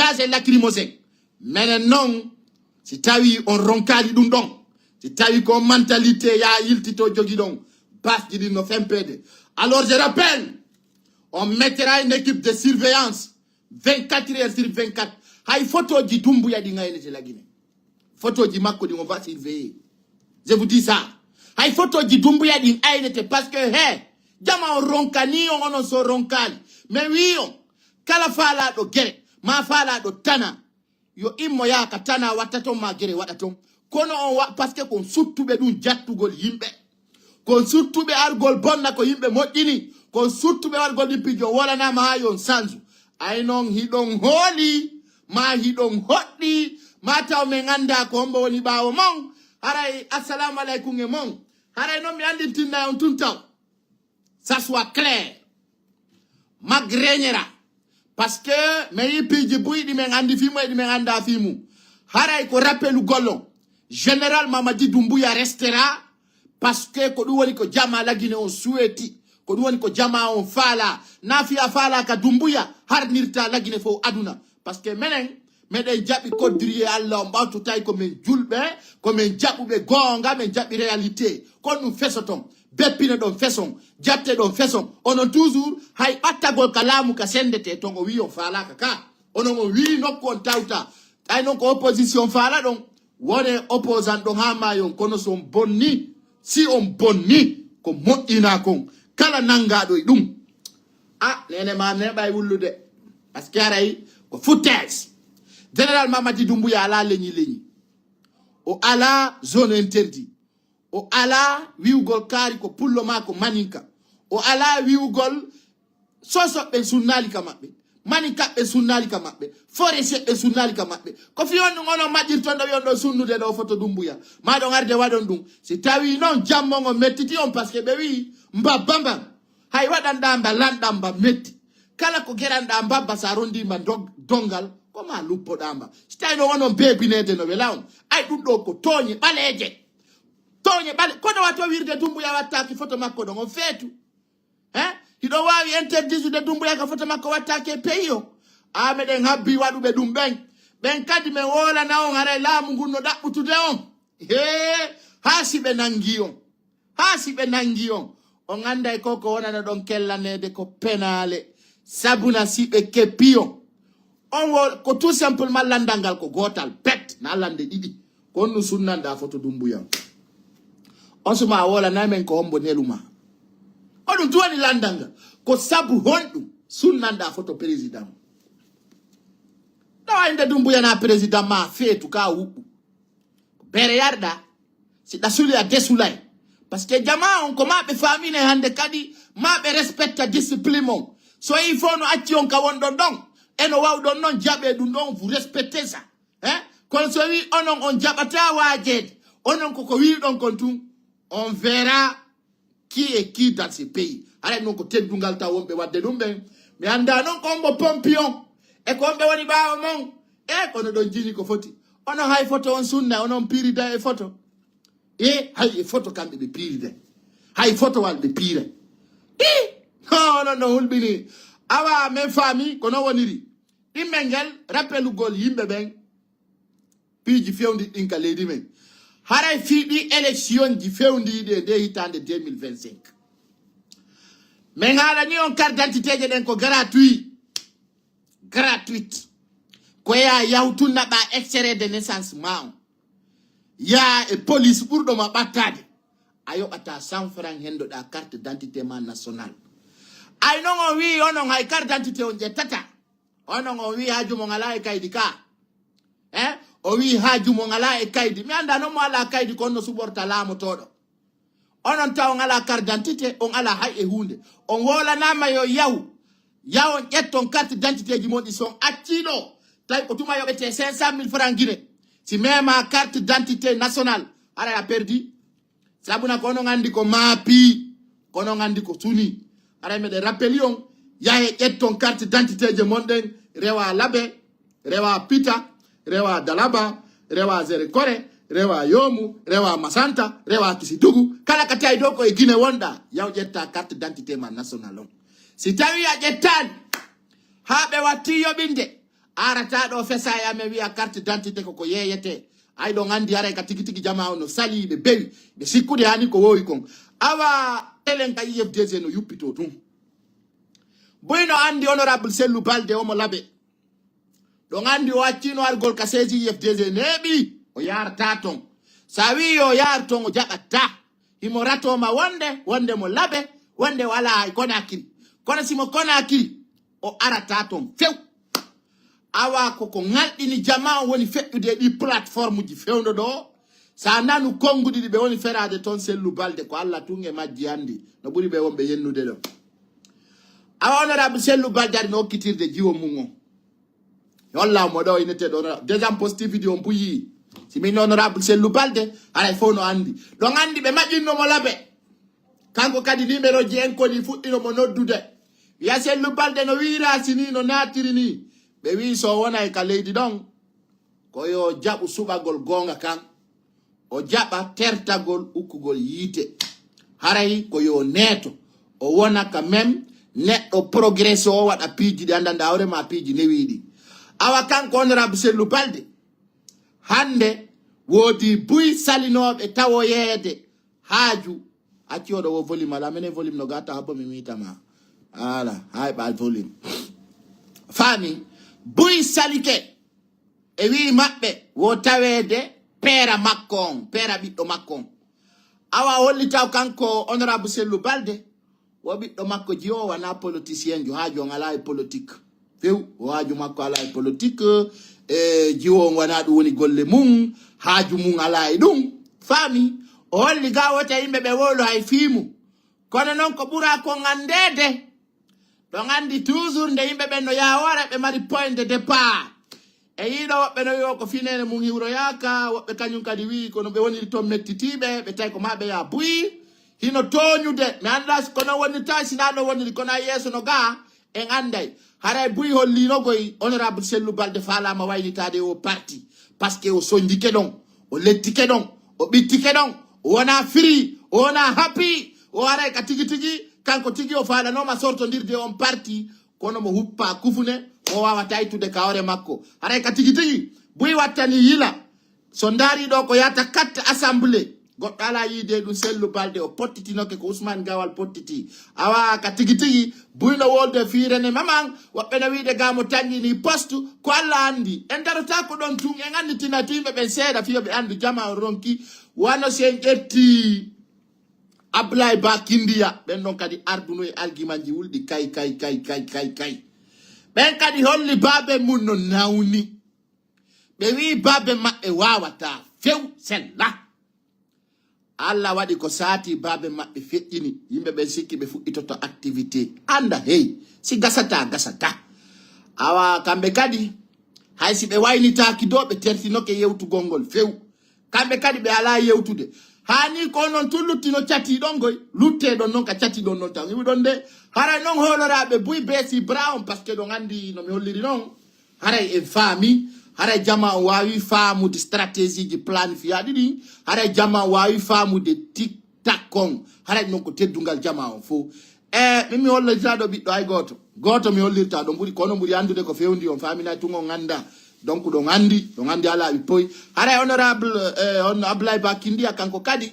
gaz et lacrymogène. Mais non, si tu as eu un roncali d'undon, si tu as eu comme mentalité, il y a il tito jogidon, bas qui dit no FMPD. Alors je rappelle, on mettra une équipe de surveillance 24 heures sur 24. Hay photo di Doumbouya di ngaine de la Guinée. Photo di Mako di on va surveiller. Je vous dis ça. Hay photo di Doumbouya di ngaine parce que hey, jama on ronkani on so ronkali. Mais oui, kala fala do gere, ma fala do tana. Yo immo ya katana watato magere watato. Kono on wa parce que kon suttube dun jattugol yimbe. Kon suttube argol bonna ko yimbe modini. Kon suttube argol di pijo wala na ma yon sanzu. Ay non hidon holi. Ma hidon hotli mata o menganda ko mbo woni bawo mon haray assalamu alaykum e mon haray non mi andi tinna on tuntaw ça soit clair magreñera parce que me yipiji buydi men andi fimu e di men anda fimu haray ko rappelu gollon général Mamadi Doumbouya restera parce que ko dum woni ko jama la Guinée on souhaiti ko dum woni ko jama on fala nafi afala ka Doumbouya harnirta la Guinée fo aduna. Parce que menen meden jabi kodriye Allah mbawtu tay ko men julbe ko men jabube gonga men jabi réalité ko nous fesoton bepine don feson jatte don feson onon toujours hay battagol kalamu ka sendete tongo wi on fala ka onon mo wi nokko tawta ay non ko opposition fala don wone opposant don hama yon kono son bonni si on bonni ko modina kon kala nangado dum ah nene ma ne bay wullude parce que aray ko foutaise général Mamadi Doumbouya ala leñi o ala zone interdit o ala wiugol kari ko pullo ma ko maninka o ala wiugol soso be sunnali ka mabbe maninka be sunnali ka mabbe forestier be sunnali ka mabbe ko fi on ngono majir tondo yondo sunnude do photo Doumbouya ma do ngarde wadon dum si tawi non jammo ngo mettiti on parce que be wi mbabamba hay wadanda mba landamba metti kala ko geranda mbabba sa rondi ma dongal koma lupo damba stay no wono bebinede no belawon ay dum do ko toñi baleje ko do wato wirde Doumbouya wattaki photo makko do on fetu hido wawi interdit de Doumbouya ka photo makko wattake peyo ameden habbi wadube dum ben kadi me wola na on are laamu gunno dabbutude on hasibe nangi on on anda e koko wona don kellanede ko penale sabuna sibe kepion on wo ko tout simplement landangal ko gotal pet na lande didi ko nu sunnanda photo Doumbouya on suma wala na men ko ombo neluma on duwani landanga ko sabu hondu sunnanda photo président dawa inde Doumbouya na président ma fetu ka wubu bere yarda si dasuli a desulay parce que jama on ko mabe famine hande kadi mabe respecta discipline so il faut no acci on ka won don eno waw don non jabe dum don vous respectez ça kon so wi onon on jabata wajet onon ko wi don kon tum on verra qui est qui dans ce pays ala non ko teddungal ta wonbe wadde dum ben mi anda non ko mbo pompion e ko mbe woni baawo mon kono don jini ko foti ono hay photo on sunna onon pirida e photo hay photo kambe be pirida hay photo wal be pira no hulbini awa men fami kono woniri imengel rappelu gol yimbe ben piji fewndi dinka leydi men haray fiidi élection ji fewndi de hitande 2025 men hala ni on carte d'identité je den ko gratuite ko ya yawtunna ba extrait de naissance ma ya e police burdo ma battade ayo ata 100 francs hendo da carte d'identité ma nationale ay non wi onon hay carte d'identité on je tata onon wi haju mo ngala e kaydi ka o wi haju mo ngala e kaydi mi anda no mo ala kaydi ko no suborta lamo todo onon taw ngala carte d'identité on ala hay e hunde on wola nama yo yaw jetton carte d'identité ji modi son accido tay ko tuma yobete 500 000 francs guiné si même carte d'identité nationale ara ya perdi sabuna ko no ngandi ko mapi ko no ngandi ko suni ara me de rappelion yahe jetton carte d'identité je monden rewa labe rewa pita rewa dalaba rewa zerekore rewa yomu rewa masanta rewa kisitugu kala katay do ko e Guinée wonda yaw jetta carte d'identité ma nationale on si tawi a jettan habe watti yobinde arata do fesa ya me wi'a carte d'identité ko yeyete ay do ngandi ara ka tigi jama no sali be bewi be sikkude hani ko wowi kon awa elen ka IFDG no yuppito tum boyno andi honorable Sellou Balde o mo labe do ngandi o accino argol ka seji IFDG nebi o yarta ton sa wi o yarton o jaɓatta himo ratoma wonde mo labe wonde wala ay konakiri kono simo konakiri o arata ton few awa koko ngalɗini jama woni feƴƴude ɗi plateforme ji fewndo ɗo sa nanu konguɗi ɗi ɓe woni ferade toon Sellou Balde ko Allah tunge majji andi no ɓuri ɓe wonɓe yennude ɗo awa honorable Sellou Balde ari no hokkitirde jiwo mum o yollamo ɗo ineteɗo honorable deuxiéme positivité o mbuyi simin honorable Sellou Balde aray fof no andi ɗon andi ɓe maƴƴinnomo labe kanko kadi numéro ji en koni fuɗɗinomo noddude wiya Sellou Balde no wirasi ni no natiri ni ɓe wi so wona e ka leydi ɗon ko yo jaɓu suɓagol gonga kan o jaɓa tertagol ukkugol yiite haray ko yo neeto o wona ka même neɗɗo progresso o waɗa piiji ɗi andanda awrema piiji newiɗi awa kanko honorable Sellou Balde hande woodi buy salinoɓe tawoyeede haaju acci oɗo wo volume ala mene volume no gata habbo mi mitama ala hay ɓal volume fami buy salike e wi maɓɓe wo taweede pera makko on pera ɓiɗɗo makko on awa hollitaw kanko honorable Sellou Balde wo ɓiɗɗo makko ji o wana politicien jo haaju on ala e politique few o haaju makko ala e politique e jiwo on wana ɗum woni golle mum haaju mum ala e ɗum fami o holli ga wota yimɓe ɓe wolo hay fiimu kono noon ko ɓura ko ngandede ɗon andi toujours nde yimɓe ɓen no yawara ɓe mari point de départ e yiɗo woɓɓe no wi'o ko finene mum hiwroyaka woɓɓe kañum kadi wi kono ɓe woniri toon mettitiɓe ɓe tawi ko maɓe ya buyi hino toñude mi anda kono wonirta sina no woniri kono a yeeso no ga en anday haray buyi hollinogoy honorable Sellou Balde falama waynitade o parti par ce que o sondike ɗon o lettike ɗon o ɓittike ɗon o wona free o wona happy o haray ka tigi tigi kanko tigi o falanoma sortodirde on parti kono mo huppa kufune o wawa taytude ka hore makko haray ka tigi tigi buyi wattani yila so dari ɗo ko yata 4 assemblée goɗɗo ala yiide ɗum Sellou Balde o pottitinoke ko Ousmane Gawal pottiti awa ka tigi tigi buyno wolde firene maman woɓɓe no wiide gamo tañƴini poste ko Allah andi en darota ko ɗon tun en anditina timɓe ɓen seeɗa fiyoɓe andu jama o ronki wano sen ƴetti Ablaye Ba Kindiya ɓen ɗon kadi arduno e argument ji wulɗi kay ɓen kadi holli babe mum no nawni ɓe wi babe maɓɓe wawata few sella Allah waɗi ko saati babe maɓɓe feƴƴini yimɓe ɓen sikki ɓe fuɗɗitoto activité anda hey si gasata awa kamɓe kadi hay si ɓe waynitaki do ɓe tertinoke yewtugol ngol few kamɓe kadi ɓe ala yewtude hani ko non tun luttino cati ɗon goy lutte ɗon noon ka cati ɗon noon tan wi ɗon de haray noon holoraɓe buy besi brown par ce que ɗon andi no mi holliri noon haray en faami haray jama o wawi faamude stratégie ji planifiyaɗi ɗi haray jama o wawi faamude tic tac kon haray noon ko teddungal jama o fo mimi hollirta ɗo ɓiɗɗo hay goto mi hollirta ɗo ɓuuri kono ɓuuri andude ko fewndi on famina tun on ganda donc ɗon andi ala ɓi poy haray honorable on Ablaye Ba Kindiya kanko kadi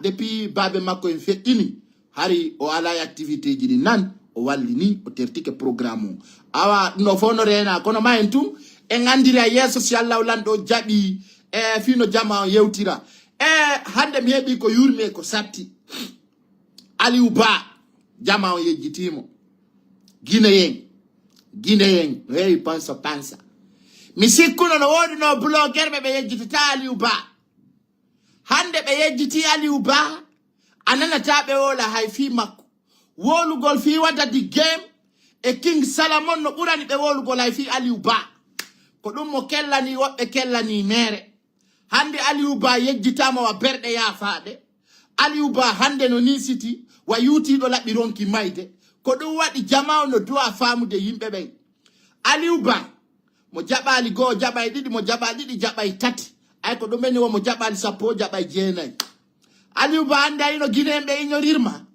depuis babe makko en feƴƴini hari o ala activité ji ɗi nan o wallini o tertike programme o awa no fof no rena kono ma en tun en andiri a yeeso si Allah lanɗo jaɓi fino jama o yewtira hande mi heeɓi ko yurmi ko satti Aliou Ba jama o yejjitimo Guinéen no heewi pansa mi sikkuno no woodi no blogger ɓe yejjitata Aliou Ba hande ɓe yejjiti Aliou Ba a nanata ɓe wola hay fi makko wolugol fi waɗadi game e King Salamon no ɓurani ɓe wolugol hay fi Aliou Ba ko ɗum mo kellani woɓɓe kellani mere hande Aliou Ba yejjitama wa berɗe yafaɗe Aliou Ba hande no ni siti wa yutiɗo laɓi ronki mayde ko ɗum waɗi jama no duwa famude yimɓe ɓen Aliou Ba mo jaɓali goo jaɓay ɗiɗi mo jaɓali ɗiɗi jaɓay tati ay ko ɗumeni wo mo jaɓali sappo jaɓay jeenayi Aliou Ba hande ayino Guinéen ɓe ignorirma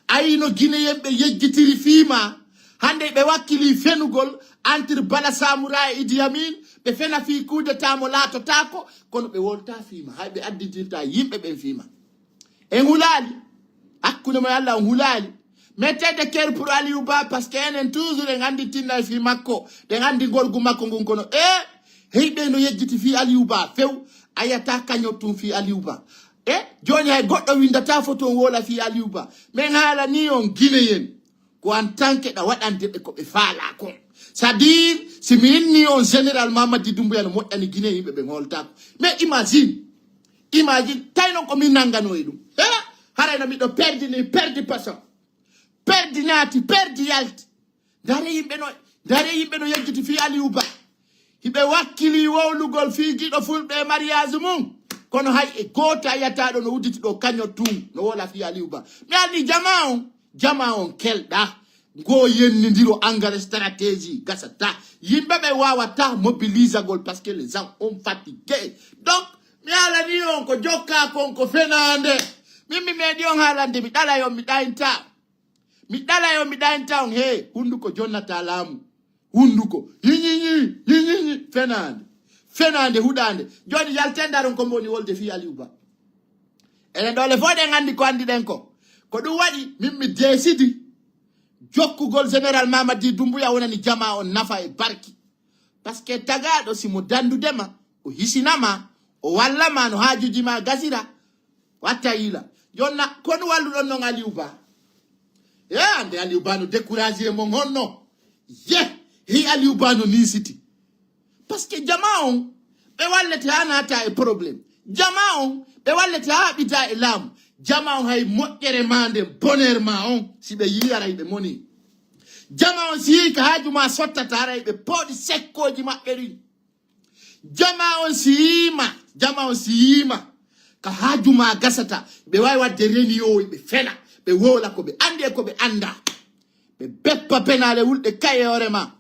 ayino Guinéen ɓe yejjitiri fiima hande be wakili fenugol entre Bala Samoura e Idi Amin be fena fi coup d'état mo lato tako kono be wolta fima haybe addidirta yimbe ben fima en hulali hakkude mo yalla hulali mettede ker pour Aliou Ba parce que enen toujours en andi tinna fi makko de andi golgu makko ngun kono heybe no yejjiti fi Aliou Ba few ayata kanyotum fi Aliou Ba joni hay goddo windata photo wola fi Aliou Ba men hala ni on guinéen ko en tant que da wadande be ko be faala ko c'est-à-dire si minni on général Mamadi Doumbouya no modani Guinée yimbe be holta ko mais imagine tayno ko min nangano e dum haray no mi do perdi passion perdi nati perdi yalti dare yimbe no yejjiti fi Aliou Ba hibe wakkili wowlugol fi gido fulbe mariage mum kono hay e gota yataado no wuditi do kanyo tum no wala fi Aliou Ba mi andi jama on kelda go yennindiro engrais stratégie gasata yimbe be wawata mobiliser gol parce que les gens ont fatigué donc mi ala ni on ko jokka kon ko fenande mimi medi on halande mi dala yo mi dainta on he hunduko Jonathan Lamu hunduko yinyi fenande hudande joni yaltendaron ko mboni wolde fi Aliou Ba enen dole fode ngandi ko andi den ko dum wadi mimmi desidi jokkugol général Mamadi Doumbouya wonani jama on nafa e barki parce que tagado simo dandudema o hisinama o wallama no hajuji ma gasira watta yila jonna kono wallu don non Aliou Ba ande Aliou Ba no décourager mo honno hi Aliou Ba no ni siti parce que jama on be wallete anata e problème jama on be wallete habita e lam jama on hay moddere mande bonheur ma on si be yiyara be moni jama on si ka hajuma sottata ara be podi sekkoji mabbe ri jama on siima ka hajuma gasata be way wadde reniyo be fena be wola ko be ande ko be anda be beppa penale wulde kayore ma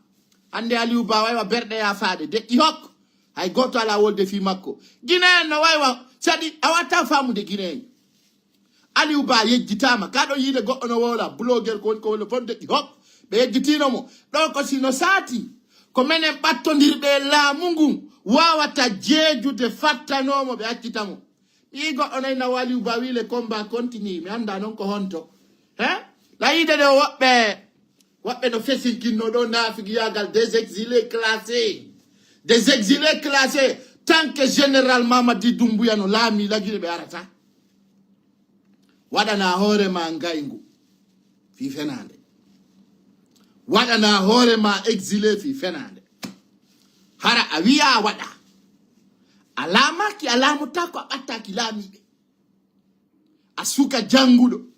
ande Aliou Ba way wa berde ya faade de ihok hay goto ala wolde fi makko Guinée no way wa sadi awata famude Guinée Aliou Ba yejjitama kado yide goddo no wola blogger ko woni fonde ihok be yejjitino mo do ko sino sati ko menen battondirbe la mungu wawata jejude fattanomo be accitamo mi goddo nay na Aliou Ba wi le combat continue mi anda non ko honto la yide de wabbe no fesinkinno do nafigi yagal des exilés classés tant que général Mamadi Doumbouya no lami lagire be arata wadana hore ma ngayngu fi fenande wadana hore ma exilé fi fenande hara awiya wada alama ki alamu tako ataki lamibe asuka jangudo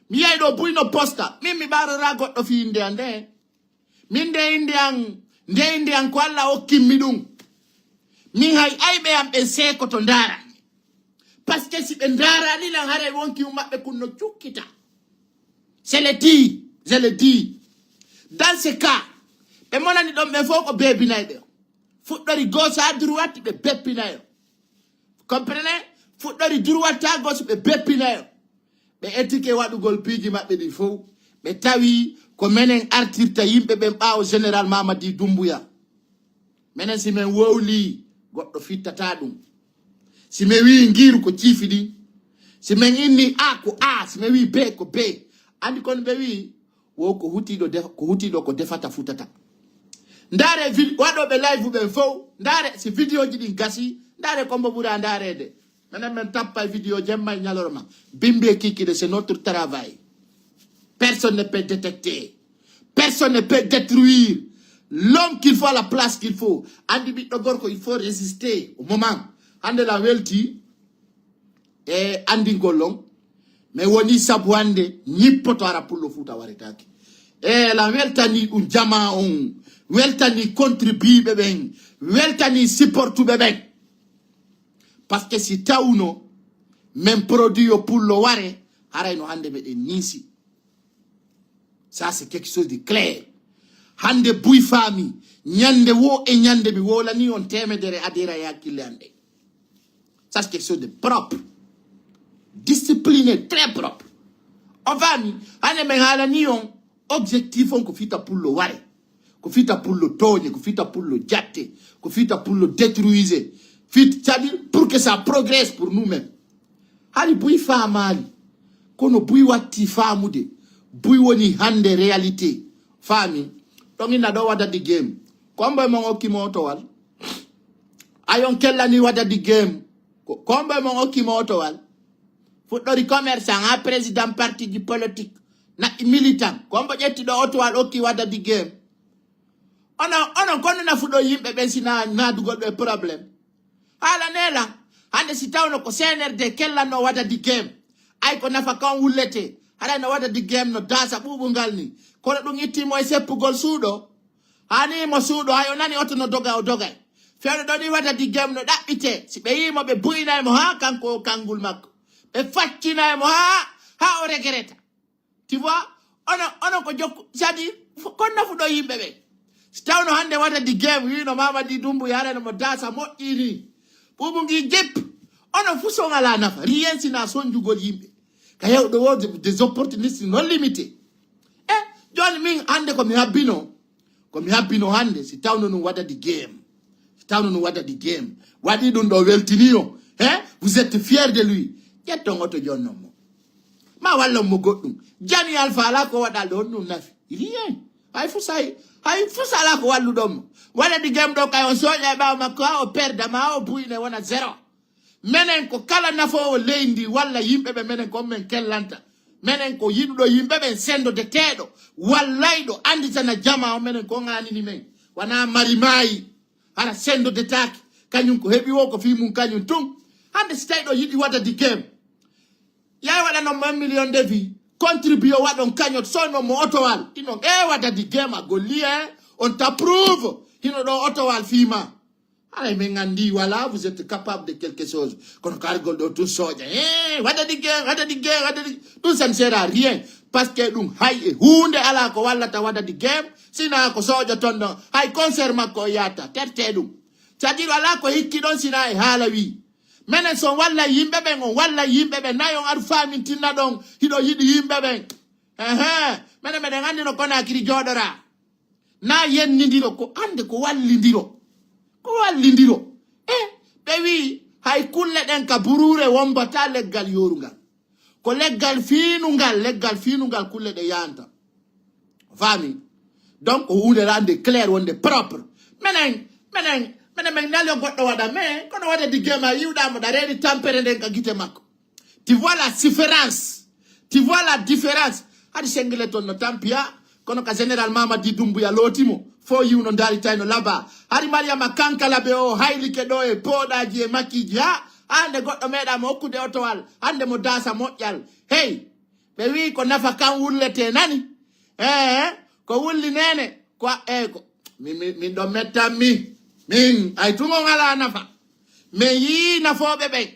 mi yaido buino posta mimi barara goddo fi inde ande minde indian ko alla o kimmidum mi hay aybe am be seko to ndara parce que si be ndara ni la hare wonki mabbe kunno ciukita je le dis dans ce cas be monani dom be foko bebi naybe fuddori gauche à droite be beppinayo comprenez fuddori droite à gauche be beppinayo be etike wadugol piji mabbe di fo be tawi ko menen artirta yimbe be baaw général Mamadi Doumbouya menen si men wowli goddo fittata dum si me wi ngiru ko cifidi si men inni a ko a si me wi b ko b andi kon be wi wo ko hutido ko defata futata ndare wado be live be fo ndare si video ji din gasi ndare ko mbura ndare de men tappa video jemma nyalorma bimbe kiki de c'est notre travail personne ne peut détecter personne ne peut détruire l'homme qu'il faut à la place qu'il faut andi bi do gorko il faut résister au moment ande la welti e andi golong mais woni sabwande nyippoto ara pullo futa waretaki la weltani jama on weltani contribue ben weltani supportu ben parce que si tawno même produit au pullo ware haray no hande be nisi ça c'est quelque chose de clair hande buy fami nyande wo e nyande bi wola ni on temedere adira yakille ande ça c'est quelque chose de propre discipliné très propre on fami hande me hala ni on objectif on ko fita pour le ware ko fita pour le togne ko fita pour le jatte ko fita pour le détruire c'est-à-dire pour que ça progresse pour nous-mêmes hali buy famali kono buy watti famude buy woni hande réalité fami donc ina do wada di game kombe mo okki moto wal ayon kellani wada di game kombe mo okki moto wal fuɗɗori commerçant ha président parti du politique na militant kombo ƴetti ɗo oto wal okki wada di game ono kono na fuɗɗo yimɓe ɓen sina nadugol ɓe probléme hala nela hande si tawno ko CNRD kellanno wada di game ay ko nafa kan wullete haɗa no wada di game no dasa ɓuɓungal ni kono ɗum ittimo e seppugol suuɗo hani mo suuɗo hayo nani oto no doga o dogay fewno ɗo ni wada di game no ɗaɓɓite si ɓe yimo ɓe buyinaymo ha kanko kangul makko ɓe faccinaymo ha o regreta tu vois ono ko jokku sadi kon nafuɗo yimɓe ɓe si tawno hande wada di game wino Mamadi Doumbouya haɗano mo dasa moƴƴini ɓuɓugi jepp ono fu son ala nafa rien sina sonjugol yimɓe ka hewɗo wo des opportunistes non limité joni min hande komi habbino hande si tawno num wada di game si tawno num wada di game waɗi ɗum ɗo weltiniyo vous êtes fier de lui ƴetton oto jonnon mo ma wallon mo goɗɗum jani alpha ala ko waɗal ɗo ɗum nafi rien hay fusa ala ko walluɗon mo waɗa di game ɗo kay o soƴa e ɓawa makko ha o perda ma o buyine wona zéro menen ko kala nafowo leydi walla yimɓeɓe menen ko men kellanta menen ko yiɗuɗo yimɓeɓe sendo de teɗo wallayɗo anditana jama o menen ko ganini men wana mari maayi hara sendo de taki kañum ko heeɓi wo ko fi mum kañum tun hande si tawi ɗo yiɗi wada di game yay waɗano 1 million de vie contribue waɗon kañot soyno mo otowal inon wada di game a golli on t'approuve hino ɗo otowal fima ay men andi wala vous êtes capable de quelque chose kono kargol ɗo tout soja wada di game ɗum ça ne sert à rien parce que ɗum hay e hunde ala ko wallata wada di game sina ko soja ton ɗon hay concert makko o yata terte ɗum c'est-à-dire ala ko hikki ɗon sina e haala wi menen son walla yimɓe ɓen on walla yimɓe ɓen nayi on aɗa famintinna ɗon hiɗo yiɗi yimɓe ɓen menen meɗen andi no Conakry joɗora na yennidiro ko ande ko wallidiro ɓe wi hay kulle ɗen ka burure wombata leggal yorugal ko leggal fiinugal kulle ɗe yanta fami donc hunde rande clair wonde propre menen men nalio goɗɗo waɗa mais kono waɗa di game a yiwɗamo ɗa reeni tampere nden ka guite makko tu vois la différence haɗi sengle toon no tampiya kono ka général Mamadi Doumbouya lootimo fo yiwno daritayno laba hari Mariama Kankala ɓe o haylike ɗo e pooɗaji e makkiji hande goɗɗo meeɗama hokkude otowal hande mo dasa moƴƴal hey ɓe wi ko nafa kan wullete nani ko wulli nene ko min ɗo mettanmi min ay tumon ala nafa mais yi nafoɓe ɓen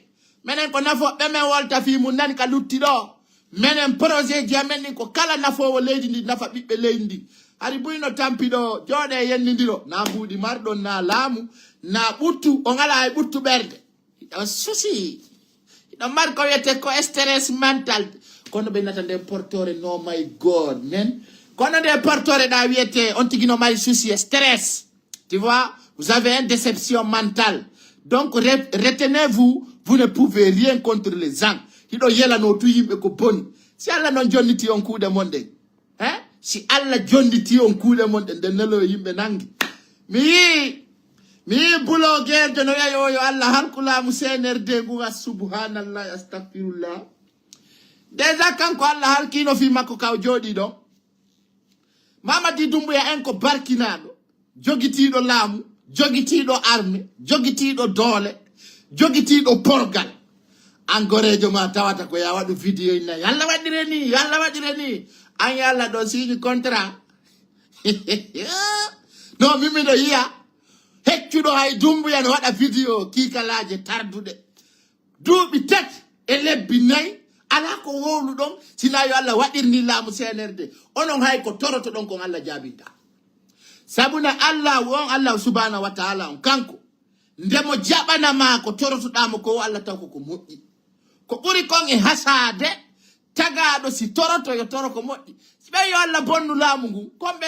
menen ko nafoɓe men wolta fi mum nani ka lutti ɗo menen projet ji amen ni ko kala nafowo leydi ndi nafa ɓiɓɓe leydi ndi hari buyno tampiɗo jooɗe yennidiro na mbuuɗi marɗon na laamu na ɓuttu on ala e ɓuttu ɓerde iɗo susi iɗo mari ko wiyete ko stress mental kono ɓe nata nden portore no my god men kono nde portore ɗa wiyete on tigi no mari souci stress tu vois vous avez une déception mentale donc retenez-vous vous ne pouvez rien contre les gens hiɗo yelano tu yimɓe ko boni si Allah non jonniti on kuuɗe mon ɗen si Allah jonniti on kuuɗe mon ɗen nden nelo yimɓe nangi mi yi bulo guerde no yayi yo Allah harkulamu CNRD nguga subhanallah astaghfirullah déjà kanko Allah harkino fi makko kaw jooɗi ɗo Mamadi Doumbouya en ko barkinaɗo jogitiɗo laamu jogitiɗo arme jogitiɗo doole jogitiɗo porgal angorejo ma tawata ko ya waɗu vidéo ina yalla waɗire ni an yalla ɗo signe contrat no mimiɗo yiya heccuɗo hay Doumbouya no waɗa vidéo kikalaje tarduɗe duuɓi tati e lebbi nayyi ala ko wowlu ɗon sina yo Allah waɗirni laamu CNRD onon hay ko toroto ɗon kon Allah jaabinta sabuna Allah won Allah subhanahu wa ta'ala on kanko ndemo jaɓanama ko torotoɗamo ko Allah taw ko moƴƴi ko ɓuri kon e hasade tagaɗo si toroto yo toro ko moƴƴi si ɓe yo Allah bonnu laamu ngu komɓe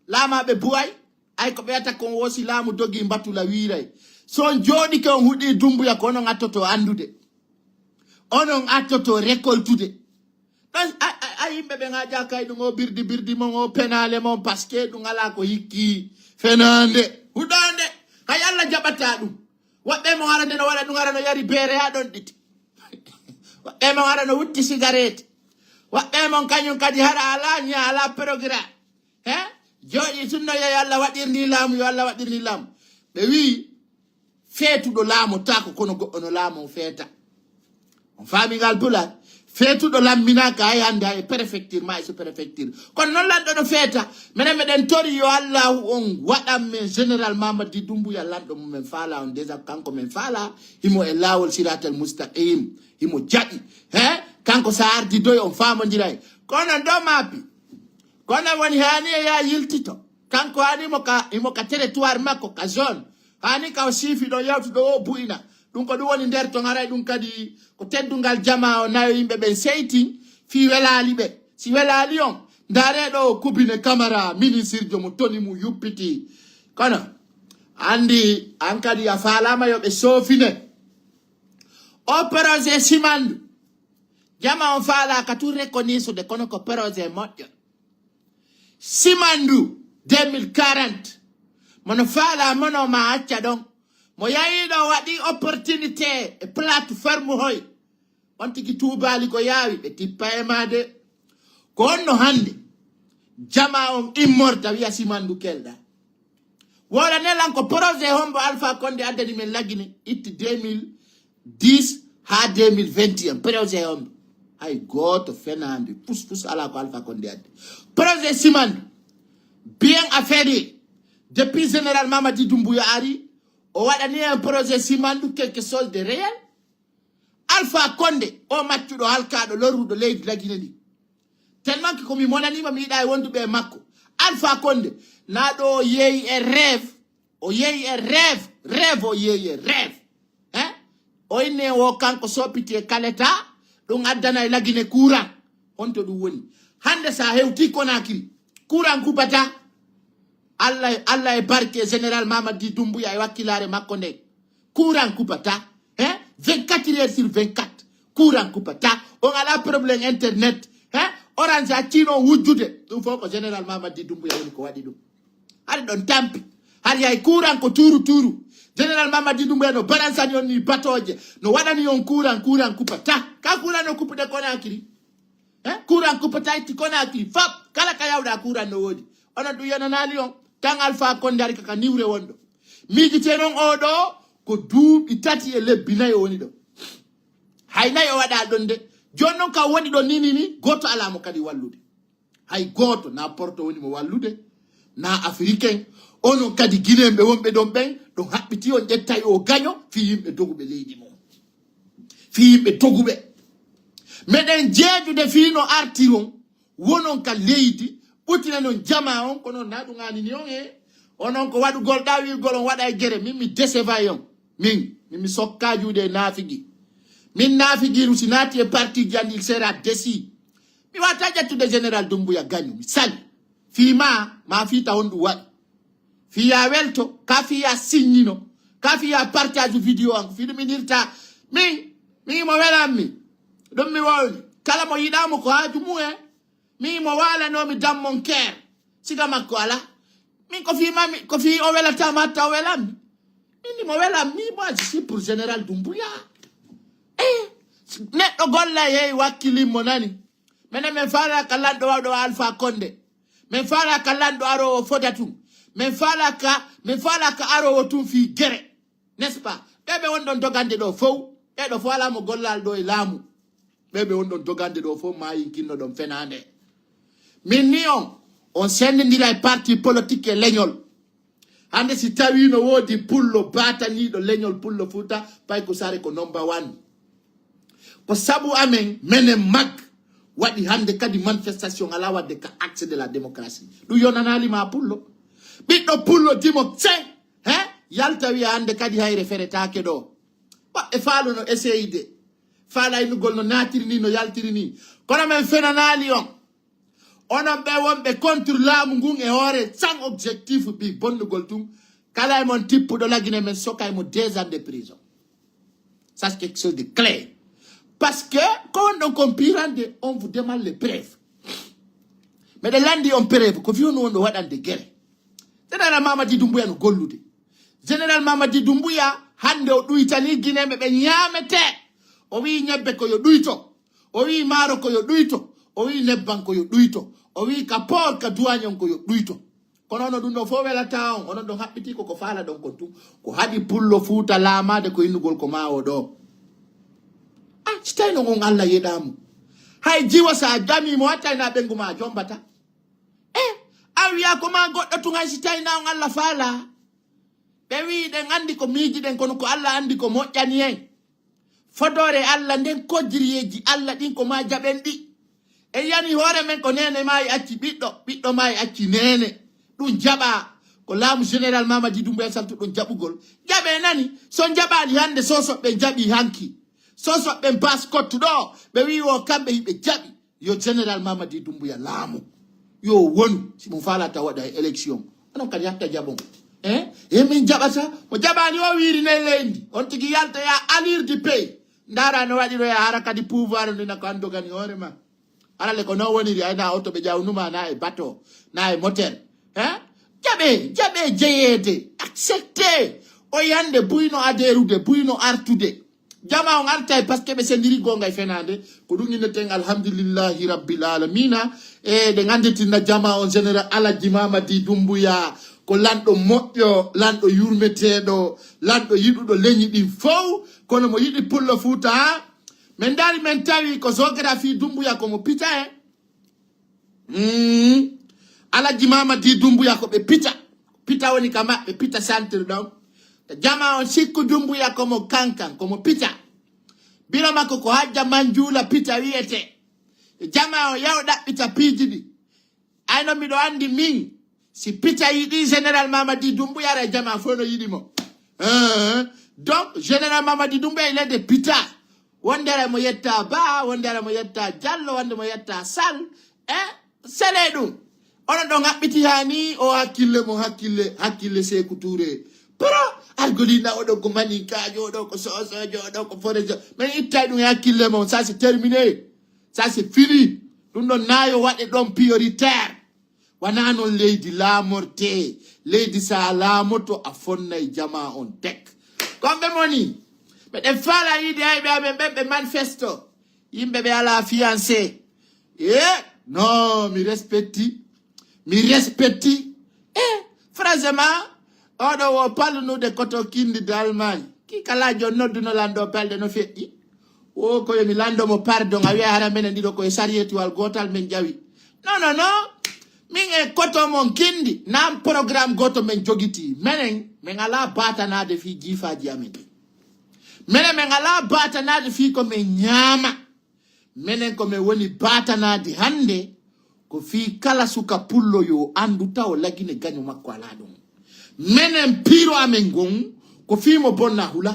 laamaɓe buway ay ko ɓeyata kon wosi laamu dogi mbatula wiiray son jooɗi ke on huuɗi dumbuya ko onon attoto andude onon attoto récoltude ɗon a yimɓe ɓe ngaja kay ɗum o birdi mon o penale mon par ce que ɗum ala ko hikki fenande huɗande hay Allah jaɓata ɗum woɓɓe mo arande no waɗa ɗum ara no yari beere ha ɗon ɗiti woɓɓe mon ara no wutti cigarette woɓɓe mon kañum kadi haɗa ala ña ala programme he jooɗi sunno yo Allah waɗirni laamu yo Allah waɗirni laamu ɓe wi feetuɗo laamu tako kono goɗɗo no laamu feeta on faamigal bulat feetuɗo lamminaka hay hande hay préfecture ma e so préfecture kono noon lanɗo no feeta minen meɗen tori yo allahu on waɗan men général Mamady Doumbouya lanɗo mumen faala on déjà kanko men faala himo e laawol siratal mustaqim himo jaɓi he kanko sa ardi doy on famodiray kono ɗo maapi kono woni hani e ya yiltito kanko hani imo ka territoire makko ka zone hani ka o siifi ɗo yawtuɗo o buyna ɗum ko ɗum woni nder ton haray ɗum kadi ko teddungal jama o nayo yimɓe ɓen seytin fi welali ɓe si welali on ndareɗo o kubine camara ministre jo mo toni mum yuppiti kono andi an kadi a falama yoɓe soofine o projet simandu jama on faala ka tout reconnaissude kono ko projet moƴƴo simandu 2040 mono faala mono ma acca ɗon mo yayiɗo waɗi opportunité e plateforme hoy on tigi tuubali ko yaawi ɓe tippa e made ko onno hande jama on immorta wiya simandu kelɗa wola nelan ko projet hombo Alpha Condé addani men laggine itti 2010 ha 2021 projet hombo hay goto fenande pus ala ko Alpha Condé addi projet simandu bien affaire depuis général Mamady Doumbouya ari o waɗani un projet simandu quelque chose de réel Alpha Condé o maccuɗo halkaɗo lorruɗo leydi lagine ndi tellement que komi monanima mi yiɗa e wonduɓe e makko Alpha Condé naɗo o yeeyi e rêve o yeeyi e rêve o yeeyi e rêve hein o inne o kanko soppiti e kaleta ɗum addana e lagine courant honto ɗum woni hande sa hewti Conakry courant kupata Allah e barke général Mamady Doumbouya e wakkilare makko nde courant kupata hein 24 heures sur 24 courant kupata on ala problème internet hein orange a tino wujjude ɗum fof ko général Mamady Doumbouya woni ko waɗi ɗum haɗa ɗon tampi haɗa hay courant ko turu général Mamady Doumbouya no balansani on ni batoje no waɗani on courant kupata ka courant no kuppude Conakry hein courant kupata itti Conakry fop kala ka yawɗa courant no woodi onon ɗum yonanali on tan Alpha Condé ari kaka niwre wonɗo miijite noon oɗo ko duuɓi 3 e lebbi 4 woni ɗo hay 4 o waɗa ɗon de joni noon ka woni ɗo ni goto alamo kadi wallude hay goto na porto woni mo wallude na africain onon kadi guinéɓe wonɓe ɗon ɓen ɗon haɓɓiti on ƴettay o gaño fi yimɓe doguɓe leydi mum fi yimɓe doguɓe meɗen jeejude fi no arti on wonon ka leydi ɓutina non jama on kono na ɗum anini on e onon ko waɗugol ɗawirgol on waɗa e guere min mi décevay on min sokka juuɗe naafigi min naafigiru si naati e parti jandi il sera déci mi wata ƴettude général Doumbouya gañu mi sali fiima ma fiita on ɗum waɗi fiya welto ka fiya signino ka fiya partage vidéo an fi ɗuminirta min mo welanmi ɗum mi wowli kala mo yiɗamo ko haaju mumen min mo walanomi dammon ker siga makko ala min ko fi o welatama hatta o welanmi min mo welanmi moi je suis pour général Doumbouya neɗɗo golla yeeyi wakkilimmo nani minen min faala ka lanɗo wawɗo Alpha Condé min faala ka lanɗo arowo foda tum min faala ka arowo tum fi guere n'est ce pas ɓeɓe wonɗon dogande ɗo fof ɓeɗo fo alamo gollal ɗo e laamu ɓeɓe wonɗon dogande ɗo fof ma yinkinno ɗon fenande min ni on sendidira e parti politique e leñol hande si tawi no woodi pullo bataniɗo leñol pullo Fouta pay ko sare ko number 1 ko sabu amen menen mag waɗi hande kadi manifestation ala wadde ka axe de la démocratie ɗum yonanalima pullo ɓiɗɗo pullo dimo sen he yalta wiya hande kadi hayre feretake ɗo ɓaɓɓe faalo no essayde fala inugol no natiri ni no yaltiri ni kono men fenanali on onon be wonbe contre laamu ngun e hore sans objectif bi bonnugol tum kala e mon type de lagine men sokay mo 2 ans de prison. Ça c'est quelque chose de clair. Parce que quand on compirande, on vous demande les preuves. Mais de landi on preuve ko fiu no ndo wadande guerre. Général Mamadi Doumbouya no gollude. Général Mamadi Doumbouya hande o duitani Guinébe be nyamete. O wi nyebbe ko yo duito. O wi maro ko yo duito. O wi nebban ko yo duito. O wi kapor ka duanyon ko yo duito. Kono no dundo fo wela taon onon don habbiti ko faala don ko tu ko hadi pullo fuuta laamade ko innugol ko maawo do. Ah stayno ngon Allah yedamu. Hay jiwa sa jami mo watayna bengu ma jombata. Awiya ko ma goddo tu ngai stayna on Allah faala. Be wi den andi ko miiji den kono ko Allah andi ko mojjani en. Fodore Allah den kodiriyeji Allah din ko ma jabendi. E yani hore men ko nene mai acci biddo mai acci nene. Dun jaba ko laamu général Mamadi Doumbouya saltu don jabugol jabe nani son jabali hande soso be jabi hanki soso be baskot do be wi o kambe be jabi yo général Mamadi Doumbouya laamu yo wonu si mo fala ta wada election onon kadi hatta jabon e min jabata mo jabani o wiri ne lendi on tigi yalta ya alir di pay ndara no wadi do ya haraka di pouvoir ni na ko andogani hore ma ala le ko no woni ri ayna auto be jawnuma na e bateau na e moteur Jabe jeyede accepté o yande buyno aderude buyno artude jama on artay parce que be sendiri gonga e fenande ko dungi neten alhamdulillahi rabbil alamin e de ngandeti na jama on général Alaji Mamadi Doumbouya ko lando moƴƴo lando yurmetedo lando yidudo leñi din fow kono mo yidi pullo fuuta men dali men tawi ko géographie Doumbouya ko mo pita Alaji Mamadi Doumbouya ko be pita woni kama be pita centre don jama on sikku Doumbouya ko mo kankan ko mo pita biro makko ko hajja manjula pita wiete jama on yawda pita pijidi ayno mi do andi min si pita yidi général Mamadi Doumbouya re jama fono yidi mo donc général Mamadi Doumbouya il est de pita wondere mo yetta ba wondere mo yetta jallo wonde mo yetta sal sele dum onon don habbiti hani o hakkille Sekou Touré pero argolina odo ko mani kajo odo ko sosojo odo ko forejo mais ittay dum hakkille mon ça c'est terminé ça c'est fini dum don nayo wade don prioritaire wana non leydi la morte leydi sa la moto a fonnay jama on tek kombe moni be de fala yidi ay be manifesto yimbe be ala fiancé non mi respecti franchement odo wo parle nous de koto kindi d'Allemagne ki kala jo noddu no lando pelde no fetti o ko mi lando mo pardon a wi hara men ndido ko e sariyeti wal gotal men jawi non min e koto mon kindi nam programme goto men jogiti men ala batanade fi jifaji amen men ala batanade fi ko men nyama men ko me woni batanade hande ko fi kala suka pullo yo anduta o lagine ganyo makko ala dum menen piro amengon ko fi mo bonna hula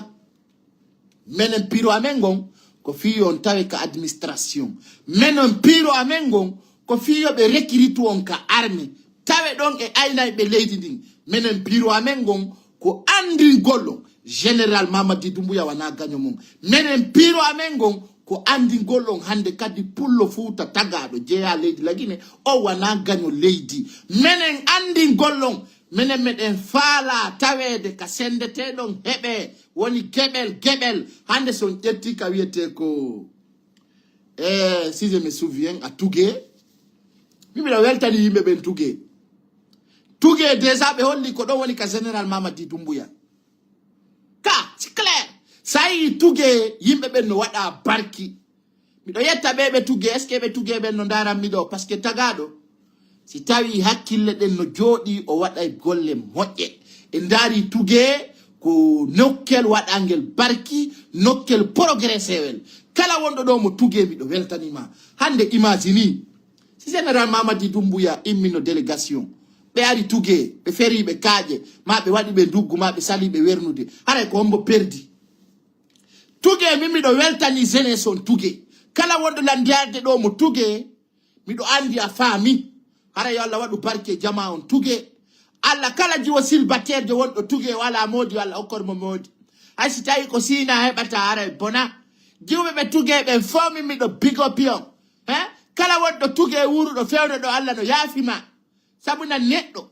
menen piro amengon ko fi on tawe ka administration menen piro amengon ko fi yo be rekiritu on ka army tawe don e ayna be leydi din menen piro amengon ko andi gollo général Mamadi Doumbouya wana ganyo mum menen piro amengon ko andi golong hande kadi pullo fuuta tagado jeya leydi lagine o wana ganyo leydi menen andi golong menen meden faala tawede ka sendete don hebe woni gebel hande son jetti ka wiete ko si je me souviens a Tougué mi la weltani yimbe ben Tougué déjà be holli ko do woni ka général Mamadi Doumbouya ka c'est clair sai Tougué yimbe ben no wada barki mi do yetta bebe Tougué est ce que be Tougué ben no ndara mi do parce que tagado si tawi hakkille den no jodi o wada e golle moƴƴe e ndari Tougué ko nokkel wadangel barki nokkel progressewel kala wondo do mo Tougué mi do weltanima hande imagine si général Mamadi Doumbouya immino délégation be ari Tougué be feri be kaaje ma be wadi be nduggu ma be sali be wernude hare ko hombo perdi tuge mi miɗo weltani jeunesse on tuge kala wonɗo landiyarde ɗo mo tuge miɗo andi a faami hara yo Allah waɗu barke jama on tuge Allah kala jiwo silbatere wonɗo tuge wala modi Allah okkormo modi hay si tawi ko sina heɓata hara bona jiwɓe ɓe tuge ɓen fo min miɗo bigo pion kala wonɗo tuge wuruɗo fewno ɗo Allah no yaafima sabuna neɗɗo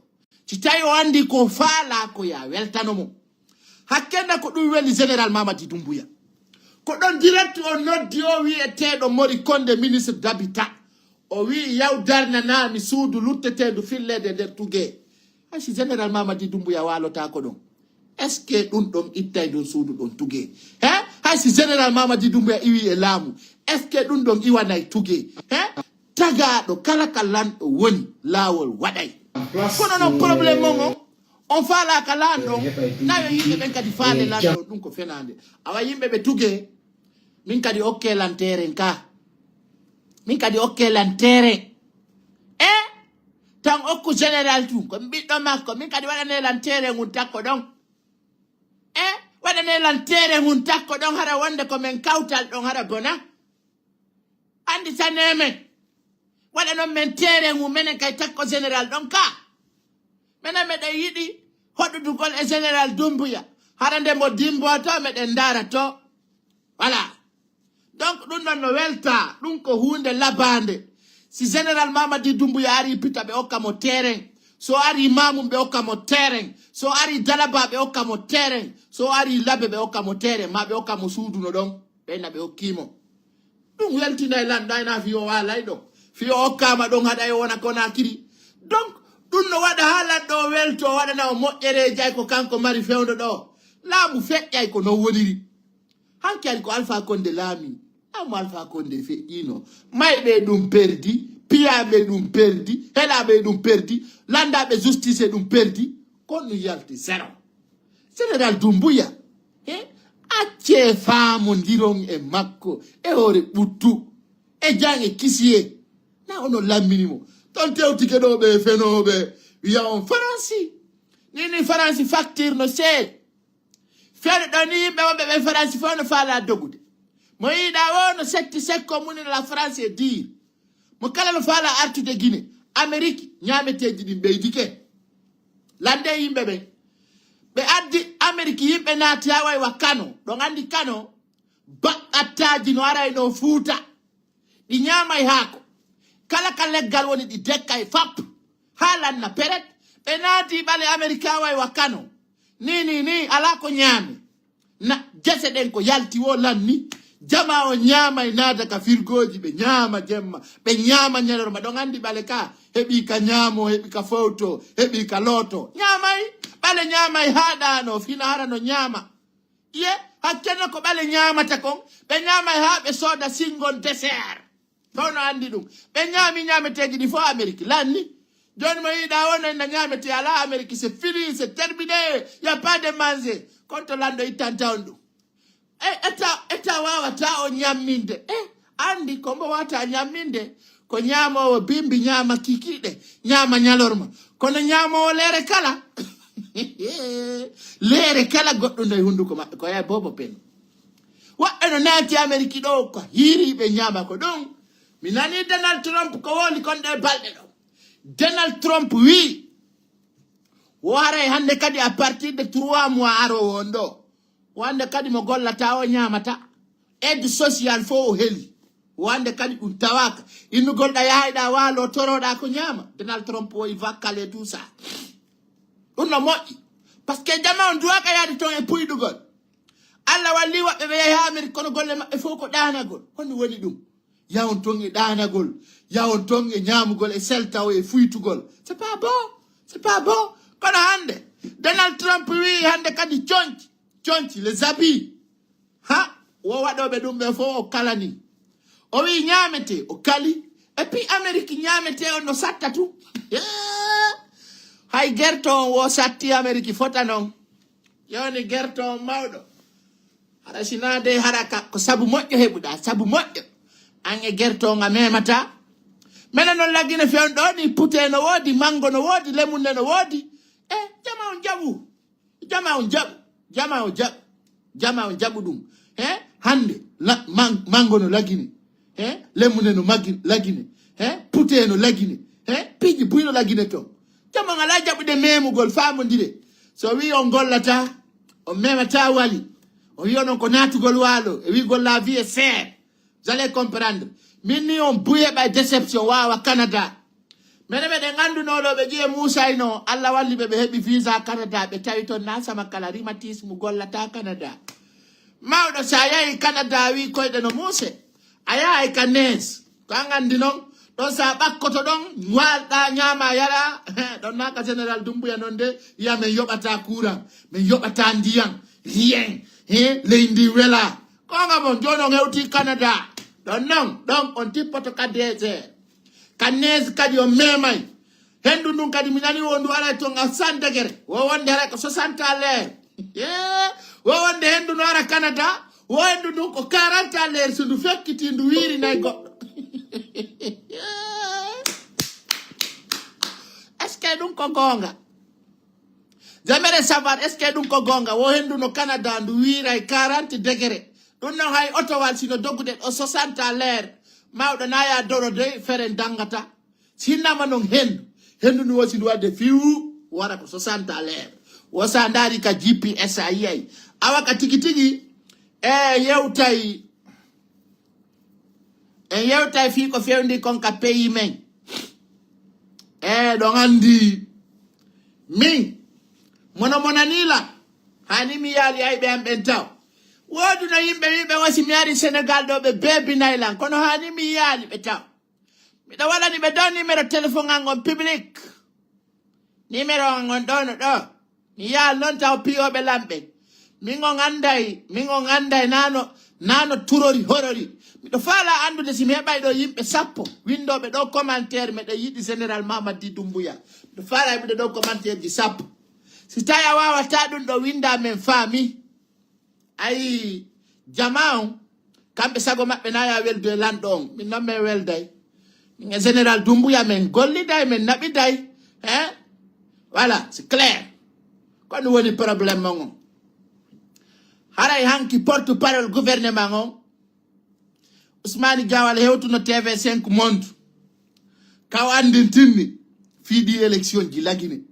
si tawi o andi ko faala ko ya weltanomo hakkenda ko ɗum weli général Mamadi Doumbouya ko ɗon direct o noddi o wi'eteɗo Mori Konde ministre d'habitat o wi yaw darnanami suudu luttetedu fillede nder tuge hay si général Mamadi Doumbouya walota ko ɗon est ce que ɗum ɗon ittay ɗon suudu ɗon tuge hay si général Mamadi Doumbouya iwi e laamu est ce que ɗum ɗon iwanay tuge tagaɗo kala ka lanɗo woni laawol waɗay kono noon probléme on faala ka lanɗo nayo yimɓe ɓen kadi faale lanɗo ɗum ko fenade awa yimɓe ɓe tuge min kadi okke lantere ka min kadi okke lantere tan okku général tu ko ɓiɗɗo makko min kadi waɗane lantere ngun takko ɗon waɗane lantere ngun takko ɗon hara wonde ko men kawtal ɗon hara bona andi tanemen waɗa noon men tere ngun menen kay takko général ɗon ka menen meɗen yiɗi hoɗudugol e général Doumbouya hara nde mo dimbo to meɗen dara to voilà donc ɗum ɗon no welta ɗum ko hunde labande si général Mamadi Doumbouya ari pita ɓe hokka mo terrain so ari Mamum ɓe hokka mo terrain so ari Dalaba ɓe hokka mo terrain so ari Labe ɓe hokka mo terrain ma ɓe hokka mo suuduno ɗon ɓenna ɓe hokkimo ɗum weltina e lanɗayna fiyo walay ɗo fiyo hokkama ɗon haɗa e wona Konakiri donc ɗum no waɗa ha lanɗo welto waɗana o moƴƴereji ay ko kanko mari fewdo ɗo laamu feƴƴay ko non woniri hanki ari ko Alpha Condé laami laamu Alpha Condé feƴƴino mayɓe ɗum perdi piyaɓe ɗum perdi heɗaɓe ɗum perdi landaɓe justice ɗum perdi kon no yalti zéro général Doumbouya acce faamodiron e makko e hoore ɓuttu e jange kisiye na ono lamminimo ton tewtike ɗo ɓe fenoɓe wiya on faransi nini faransi facture no seeɗa feere ɗo ni yimɓe wonɓe ɓe faransi fof no faala dogude mo yiɗa o no setti sekko muni la france e dire mo kala no faala artude Guinée Amérique ñameteji ɗin ɓeydike lande yimɓe ɓen ɓe addi Amérique yimɓe naati ha way wa Kano ɗon andi Kano baɗɗattaji no aray no Fuuta ɗi ñamay haako kala ka leggal woni ɗi dekkay fap ha lanna peret ɓe naati ɓale Américain way wa Kano ni ala ko ñaami na gese ɗen ko yalti wo lanni jama o ñaamay naada ka firgoji ɓe ñaama jemma ɓe ñaama ñalorma ɗon andi ɓale ka heɓi ka ñaamo heɓi ka fowto heɓi ka looto ñaamay ɓale ñaamay haɗano fina hara no ñaama ye hakkenno ko ɓale ñaamata kon ɓe ñaamay ha ɓe sooda singon dessert tono andi ɗum ɓe ñaami ñaameteji ɗi fo Amérique lanni joni mo yiɗa wono na ñaamete ala Amérique c'est fini c'est terminé y a pas de manger konto lanɗo ittanta on ɗum eta wawata o ñamminde andi kombo wata ñamminde ko ñamowo bimbi ñaama kikiɗe ñaama ñalorma kono ñamowo leere kala leere kala goɗɗo nde hunduko maɓɓe ko yay bobo pen woɓɓe no naati Amérique ɗo ko hiiriɓe ñaama ko ɗum mi nani Donald Trump ko woli kon ɗe balɗe ɗo Donald Trump wi wo haray hande kadi à partir de 3 mois arowo on ɗo wande kadi mo gollata o ñamata aide social fo o heli wande kadi ɗum tawaka innugolɗa yahayɗa waalo toroɗa ko ñama Donald Trump o il va caler tout ça ɗum no moƴƴi par ce que jama on duwaka yaade toon e puyɗugol Allah walli woɓɓe ɓe yahi Amérique kono golle maɓɓe fof ko ɗanagol honno woni ɗum yawon ton e ɗanagol yawon ton e ñamugol e seltaw e fuytugol c'est pas bon kono hande Donald Trump wi hande kadi conci les habits ha wo waɗoɓe ɗum ɓe fof o kalani o wi ñamete o kali et puis Amérique ñamete on no satta tout hay guerto on wo satti Amérique fota noon yoni guerto on mawɗo haɗa sinade haraka ko sabu moƴƴo heɓuɗa sabu moƴƴo an e guerto on a memata minen noon laggine fewn ɗo ni pute no woodi mango no woodi lemunde no woodi jama on jaɓu ɗum hande mango no lagine lemune no lagine pute no lagine piji buino lagine to jama ngala jabude memugol famondire so wi on gollata on memata wali on wi on ko natugol walo e wi gol la vie est fair vous allez comprendre minni on bouye by déception wa Canada mene de ngandu no do be je Musa ino alla walli be hebi visa Canada be tawi ton na sama kala rimatis mu gollata Canada mawdo sa yayi Canada wi koyde no Muse aya ay kanes kangandi non don sa bakkoto don walda nyama yara don naka General Dumbuya nonde ya me yobata courant me yobata ndiyan rien leindi wela konga bon jono ngewti Canada don non donc on tipoto kadeze kanes kadi o memay hendu nun kadi minani wondu ala to nga sandegere wo wonde rek 60 aller wo wonde hendu no ara Canada wo hendu nun ko 40 aller sundu fekkiti ndu wiri nay goddo est-ce que dun ko gonga j'aimerais savoir est-ce que dun ko gonga wo hendu no Canada ndu wiray 40 degré dun no hay otowal sino dogude o 60 aller mawdo na ya doro de fere dangata sinama non hendu no wasi wadde fiu wara ko 60 aller wo sa ndari ka GPS ayay awaka tikitigi yewtay fi ko fewndi kon ka pays men don andi min monanila hani mi yali ay be amben taw wodu no yimbe wasi mi ari Senegal do be bebi nailan kono hani mi yali be taw mi da wala ni be don numéro téléphone ngon public numéro ngon don do mi yal non taw pio be lambe mi ngon andai nano turori horori mi do fala andude si mi hebay do yimbe sappo windobe do commentaire me de yidi General Mamadi Dumbuya do fala be do commentaire di sappo si taya wawa ta dun do winda men fami ay jamao kambe sago mabbe na ya welde landon mi no me welday mi General Dumbuya men golli day men nabi day voilà c'est clair kon woni problème mo haray hanki porte-parole gouvernement on Ousmane Diawara hewtuno TV5 Monde kaw andin tinni fiidi élection ji lagine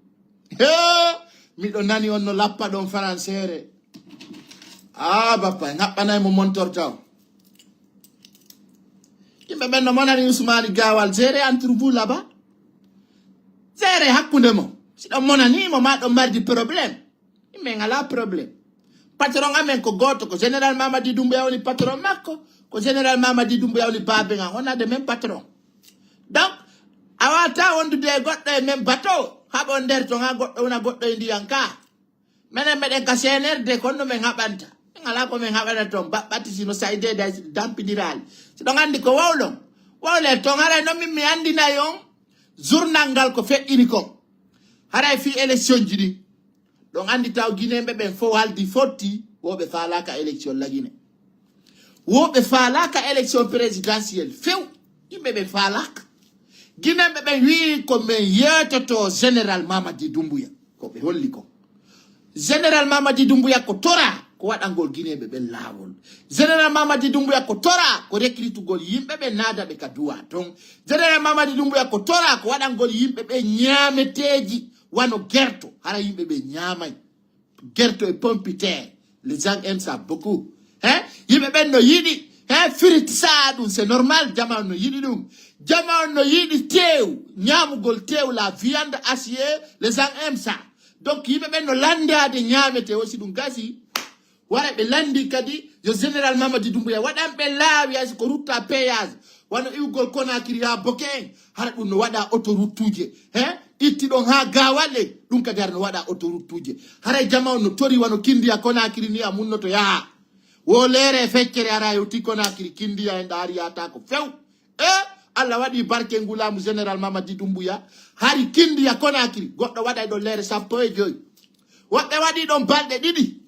mi do nani on no lappa don français bappa ngabbanay mo montortaw imbe ben no monani Ousmane Diawara géré entre vous là-bas géré hakkunde mo si do monani mo ma do mardi problème imbe ngala problème patron amen ko goto ko General Mamadi Dumbuya woni patron makko ko General Mamadi Dumbuya woni babe nga on a de même patron donc awata wondu de goddo e même bateau habo der to nga goddo wona goddo e ndiyanka menen meden ka CNRD kono men habanta ngala ko men habata to batti sino saide da dampidiral si do ngandi ko wawle to ngara no mi andi na yon journal ngal ko feddini ko haray fi élection jidi donc andi taw Guinéen ben fo waldi fotti wobe falaka élection la Guinée wobe falaka élection présidentielle few yimbe be falaka Guinéen ben wi ko men yetoto General Mamadi Dumbuya ko be holli ko General Mamadi Dumbuya ko tora ko wadangol Guinéen be lawol General Mamadi Dumbuya ko tora ko recrutugol yimbe be nada be kadua donc General Mamadi Dumbuya ko tora ko wadangol yimbe be nyameteji wano gerto hara yimbe be nyamay gerto et pompiter les gens aiment ça beaucoup yimbe ben no yidi firit saadum c'est normal jama no yidi dum jama no yidi tew nyamugol tew la viande acier les gens aiment ça donc yimbe ben no landade nyamete aussi dum gasi wara be landi kadi yo General Mamadi Dumbuya wadam be laawi as ko route à péage wano iwgol Conakry ha Boken hara dum no wada autoroute tuje itti don ha gawale dum ka darno wada autoroute tuje haray jama no tori wano Kindia Conakry ni amunno to ya wo lere feccere ara yuti Conakry Kindia en dari ata ko few Allah wadi barke ngulamu General Mamadi Dumbuya hari Kindia Conakry goddo wada do lere sappo e joy wobbe wadi don balde didi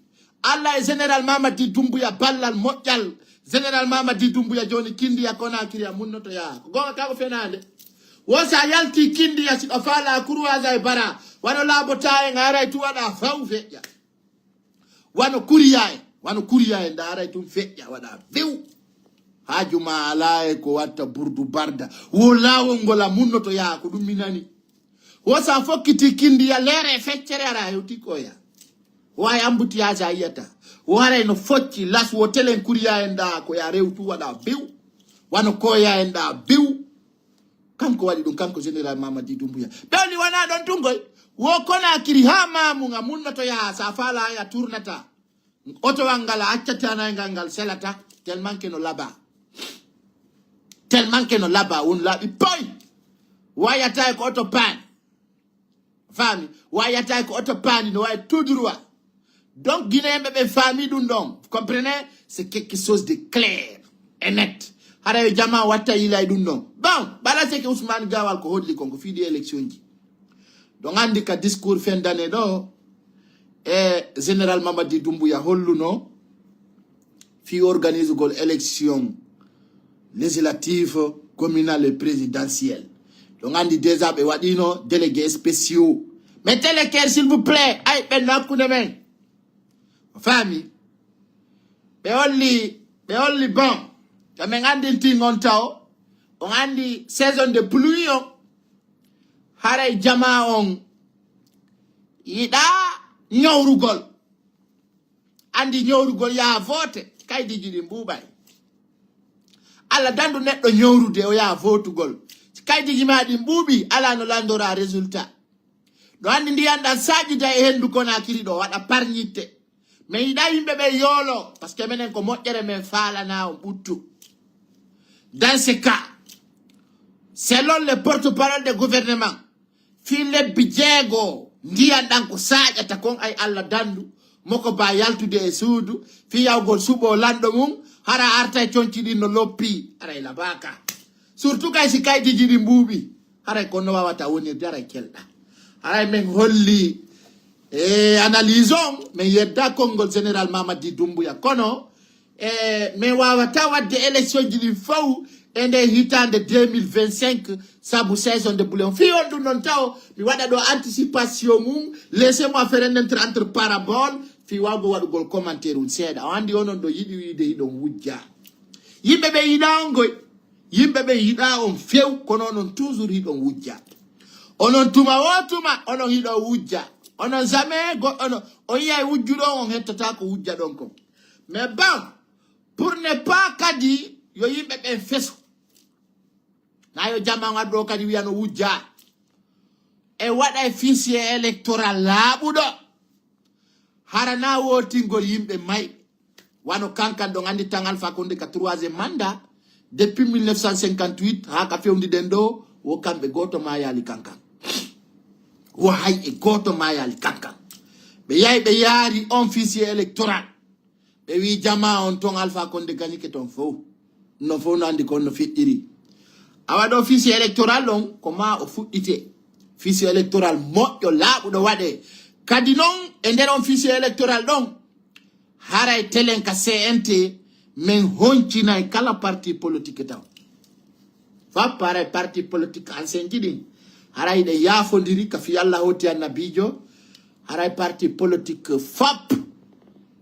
Allah e General Mamadi Dumbuya ballal mojjal General Mamadi Dumbuya joni Kindia Conakry amunno to ya gonga kako fenande wosa yalti Kindia si ofala kuruaza e bara wano labo tae ngara tu wada fawfe ya wano kuriyae wano kuriya en daara tum feƴƴa waɗa bew hajuma ala e ko watta burdu barda wo lawol ngol a munnoto yaha ko ɗum minani wosa fokkiti kindi ya lere feccere ara hewti koya way ambutiyage a yiyata wo haray no focci las wo telen kuriya en ɗa ko ya rewtu waɗa bew wano koya en ɗa bew kanko waɗi ɗum kanko général Mamadi Doumbouya ɓewni wona ɗon tungoy wo Conakry ha mamuga munnoto yaha sa fala ya tournata oto wangal a accatanagal ngal selata tellement que no laba won laaɓi poy wayata ko oto pani fami wayata ko oto pani no way tout droit donc guinéen ɓe fami ɗum ɗon comprenez c'est quelque chose de clair et net hara yo jama watta yilay ɗum ɗon bon ɓala seke Ousmane Gawal ko hodli konko fiiɗi élection ji donc andi ka discours fin d'année ɗo e général Mamadi Doumbouya holluno fi organise gol élection législative communale et présidentielle donc andi déjà ɓe waɗino délégué spéciaux mettez les cœurs s'il vous plaît ay ɓenno hakkude men fami ɓe holli bon to min andinti on taw on andi saison de pluie o haray jama on yiɗa ñowrugol andi ñowrugol yaha vote kaydiji ɗi mbuuɓay Allah dandu neɗɗo ñowrude o yaha votugol kaydiji ma ɗi mbuuɓi ala no landora résultat ɗo andi ndiyanɗan sajida e hendu Conakry ɗo waɗa parñitte mais yiɗa yimɓe ɓe yoolo par ce que minen ko moƴƴere men falana on ɓuttu. Dans ce cas, selon le porte-parole du gouvernement, Philippe Bidjego, ndiyanɗan ko saƴata kon ay Allah dandu moko ba yaltude e suudu fi yawgol suɓo lanɗo mum hara arta e conciɗi no loppi aray labaka surtout kay si kaydiji ɗi mbuuɓi haray kono wawata wonirde aray kelɗa haray min holli e analyse on min yedda konngol général Mamadi Doumbouya kono min wawata wadde élection ji ɗin faw e nde hitande 2025 sabu saison de boulon fi on ɗum noon taw mi waɗa ɗo anticipation mum laissez moi faire un entre parabole fi wawgo waɗugol commentaire um seeɗa o andi onon ɗo yiɗi wiide hiɗon wujja yimɓe ɓe yiɗa on goy yimɓe ɓe yiɗa on few kono onon toujours hiɗon wujja onon tuma wo tuma onon hiɗo wujja onon jamais goɗɗo o yiyay wujjuɗo on hettata ko wujja ɗon kon mais bon pour ne pas kadi yo yimɓe ɓen fesu na yo jama waɗɗo kadi wiyano wujja e waɗa e fichier électoral laaɓuɗo harana wotingol yimɓe mayɓe wano kankan ɗon andi tan Alpha Condé ka 3e mandat depuis 1958 ha ka fewniɗen ɗo wo kamɓe goto ma yaali kankan wo hay e goto ma yaali kankan ɓe yahi ɓe yaari on fichier électoral ɓe wi jama on ton Alpha Condé gañike ton fof no fof no andi kon no feƴƴiri awa ɗo fichier électoral ɗon ko ma o fuɗɗite fichier électoral moƴƴo laaɓuɗo waɗe kadi noon e nder on fichier électoral ɗon haray telen ka CNT min honcinay kala parti politique taw fappa haray parti politique ancien ji ɗin haray ɗe yaafodiri ka fi Allah hoti annabijo haray parti politique fap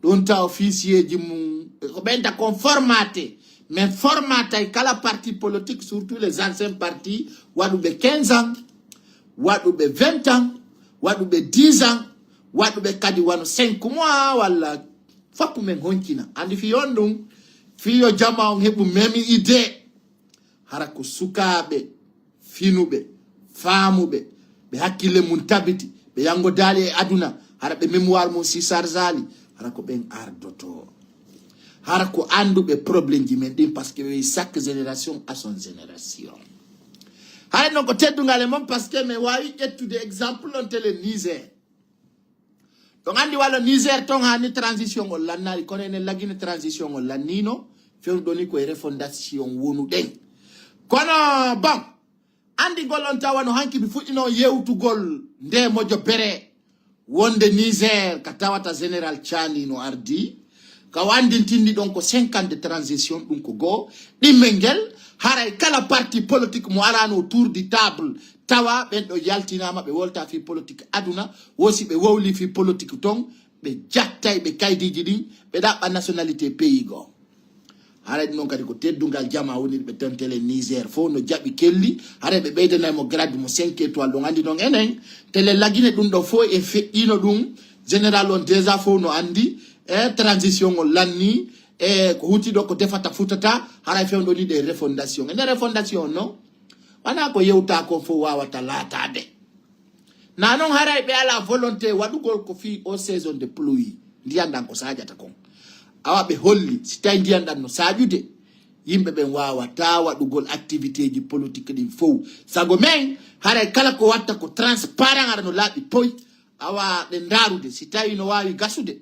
ɗum taw fichier ji mum ko ɓenta kon formaté mais formatay kala parti politique surtout les anciens partis waɗuɓe 15 ans waɗuɓe 20 ans waɗuɓe 10 ans waɗuɓe kadi wano 5 mois walla fappu men honcina andi fi on ɗum fiyo jama on heɓu memi idée hara ko sukaɓe finuɓe faamuɓe ɓe hakkille mum tabiti ɓe yango daali e aduna hara ɓe mémoire mum si sarsali hara ko ɓen ardoto hara ko anduɓe probléme ji men ɗin par ce que ɓe chaque génération a son génération hara noon ko teddugal e moom par ce que min wawi ƴettude exemple on tele Niger ɗon andi walla Niger ton hani transition o lannari kono enen lagini transition o lannino fewɗo ni koye refondation wonuɗen kono bon andi gol on tawa no hanki mi fuɗɗino yewtugol nde mojo bere wonde Niger ka tawata général Tchani no ardi ka wandintindi ɗon ko 5 ans de transition ɗum ko goo ɗimmel ngel haray kala parti politique mo arano autour du table tawa ɓen ɗo yaltinama ɓe wolta fi politique aduna wosi ɓe wowli fi politique ton be jattay be kaydiji din be dabba nationalité pays go hare non kadi ko teddungal jama woni be tontele Niger fo no jabi kelli hare be beydana mo grade mo 5 étoiles do andi non enen tele lagine dum do fo e feino dum général on déjà fo no andi e transition o lanni e ko huti do ko defata futata hare fewndo ni de refondation e refondation non wana ko yewta ko fo wawata latade na non hare be ala volonté wadugol ko fi au saison de pluie ndiandan ko sajata kon awa be holli si tay ndiandan no sajude yimbe ben wawata wadugol activité ji politique din fo sago men hare kala ko watta ko transparent ara no labi poy awa de ndarude si tay no wawi gasude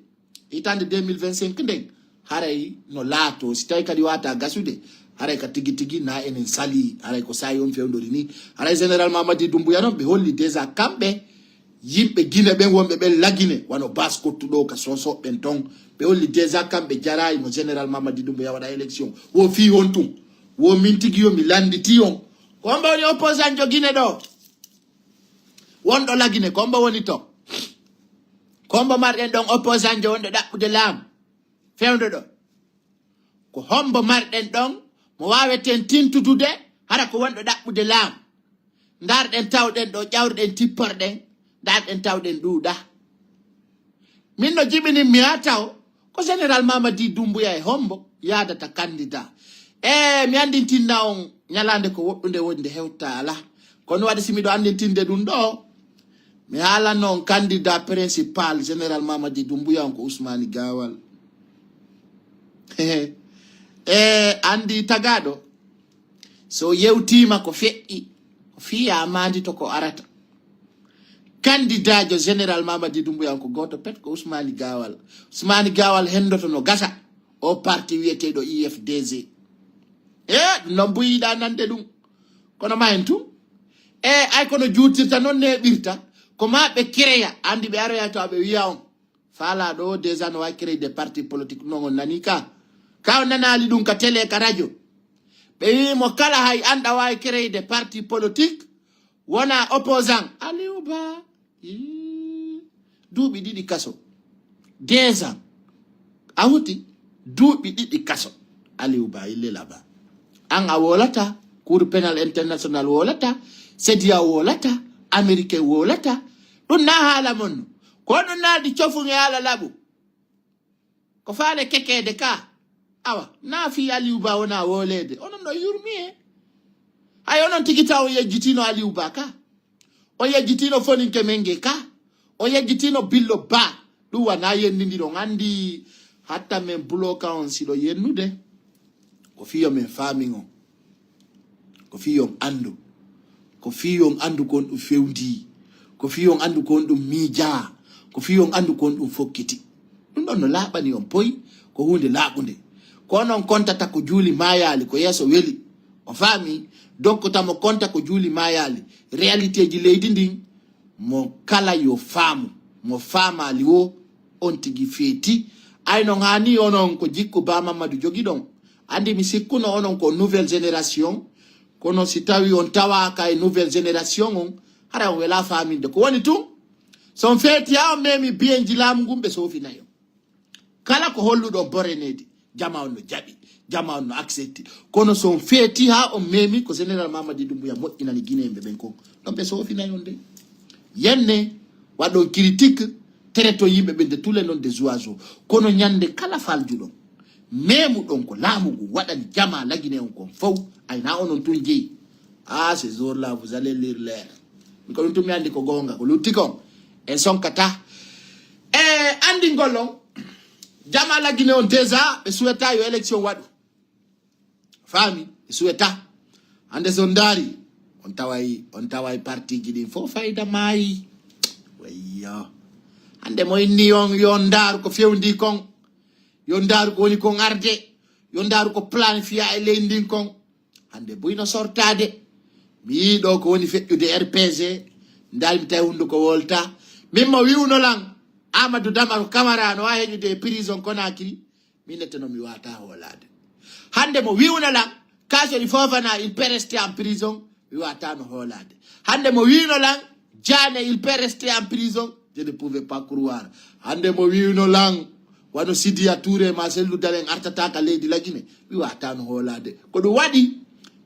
itande 2025 ndeng hare no lato si tay kadi wata gasude hare ka tigi na enen sali hare ko sayi on fewndori ni hare général Mamadi Doumbouya non be holli déjà kambe yimbe gine ben wonbe be lagine wano basko tudo ka soso ben ton be holli déjà kambe jaray mo général Mamadi Doumbouya wada élection wo fi hontum wo mintigi yo mi landiti on komba woni opposant jo gine do wondo lagine komba woni to komba marden don opposant jo wondo dabbude lam fewndo do ko hombo marden don mo waweten tintutude hara ko wondo dabbude lam ndarden tawden do jawrden tipparden darden tawden duuda min no jibini mi ataw ko général Mamadi Doumbouya e hombo yadata candidat mi andintinna on nyalande ko woddunde wonde hewtala kono wadi simi do andintinde dum do mi hala non candidat principal général Mamadi Doumbouya on ko Ousmane Gawal andi tagado so yewtima ko fe'i ko fiya mandi to ko arata candidat jo général Mamadi Doumbouya ko goto pet ko Ousmane Gawal. Ousmane Gawal hendoto no gasa o parti wiete do IFDZ no buyida nande dum kono ma en tum ay kono juutirta non ne birta ko ma be créa andi be aroya to be wiya on fala do déjà no wa créer des partis politiques non nani ka nanali dum ka télé ka radio be wi mo kala hay anda wa créer des partis politiques wona opposant Aliouba duuɓi ɗiɗi kaso 2 ans awuti duuɓi ɗiɗi kaso Aliouba ille laba an a wolata cour pénal international wolata sedia wolata américain wolata ɗum na haala mon ko ɗum naadi cofu e haala laɓu ko faale kekede ka awa na fi Aliouba wona wolede onon no yurmi e hay onon tigi taw yejjitino Aliouba ka o yejjitino foninke menge ka o yejjitino billo ba ɗum wana yennidiro andi hatta men bloka on siɗo yennude ko fiyo men famin on ko fiyon andu ko fiyon andu kon ɗum fewndi ko fiyon andu kon ɗum miija ko fiyon andu kon ɗum fokkiti ɗum ɗon no laaɓani on poyi ko hunde laaɓunde ko non kontata ko juuli mayali ko yeso weli o faami donc tamo konta ko juuli mayali réalité ji leydi ndin mo kala yo faamu mo faamali wo on tigi feeti ay non hani onon ko jikko Ba Mamadou jogi ɗon andi mi sikkuno onon ko nouvelle génération kono si tawi on tawa ka e nouvelle génération on hara on wela faaminde ko woni tum son feeti ha on memi biyenji laamu ngum ɓe sofinayo kala ko holluɗo borenede jama on no jaɓi jama on no accepti kono son feeti ha on memi ko général Mamadi Doumbouya moƴƴinani guinéɓe ɓen kon ɗon ɓe sofinayo nde yenne waɗon critique traito yimɓe ɓe de tous les noms des oiseaux kono ñande kala faljuɗon memu ɗon ko laamu ngu waɗani jama lagine on kon fof ayna onon tun jeeyi ces jours là vous allez lire l'air mi ko ɗum tumi andi ko gonga ko lutti kon en sonkata andi ngollon jama lagine on déjà ɓe suweta yo élection waɗu faami ɓe suweta hande son daari on taway parti ji ɗin fof fayda maayi wayyo hande mo inni on yo ndaaru ko fewndi kon yo ndaaru ko woni kon arde yo ndaaru ko planifiya e leydi ndin kon hande buyno sortade mi yiiɗo ko woni feƴƴude RPG ndalmi tawi hunde ko wolta min mo wiwno lan Amadou Damaro Camara no wawi heƴude prison Conakry minette no mi wata holade hande mo wiwno lan Kasoli Fofana il peut rester en prison mi wata no holade hande mo wino lan Diané il peut rester en prison Je ne pouvais pas croire. Hande mo wiino lang wano Sidia Touré ma sellu dalen artataka leydi la Guinée mi watano holade ko ɗum waɗi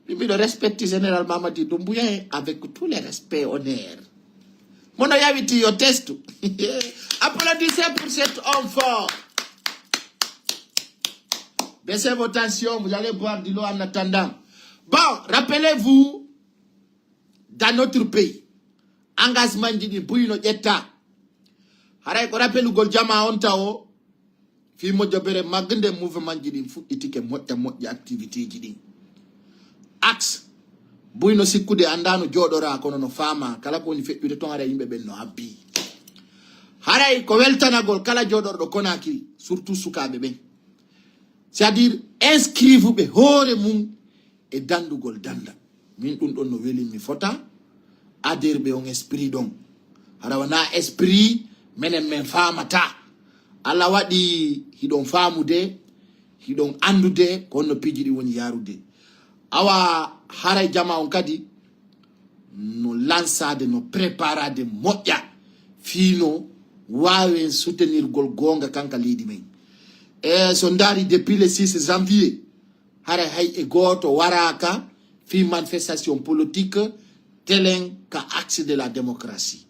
miɗo respecte général Mamadi Doumbouya avec tous les respects honneur mono yawiti yo test. Applaudissez pour cet homme fort. Baissez vos tensions, vous allez boire de l'eau en attendant. Bon, rappelez-vous, dans notre pays, engagement di buyino ƴetta haray ko rappelugol jama on tawo fi moƴƴobere magde mouvement ji ɗin fuɗɗitike moƴƴa activité ji ɗin axe buyno sikkude andano joɗora kono no fama kala ko woni feƴƴude ton haray yimɓe ɓen no habbi haray ko weltanagol kala joɗorɗo Conakry surtout sukaɓe ɓen c'est à dire inscrive ɓe hoore mum e dandugol danda min ɗum ɗon no welin mi fota adherbe on esprit donc hara wana esprit menen men famata Allah waɗi hiɗon famude hiɗon andude ko no piji ɗi woni yarude awa haray jama on kadi no lansade no préparade moƴƴa fino wawen soutenirgol gonga kanka leydi men e so dari depuis le 6 janvier haray hay e goto waraka fi manifestation politique telen ka axe de la démocratie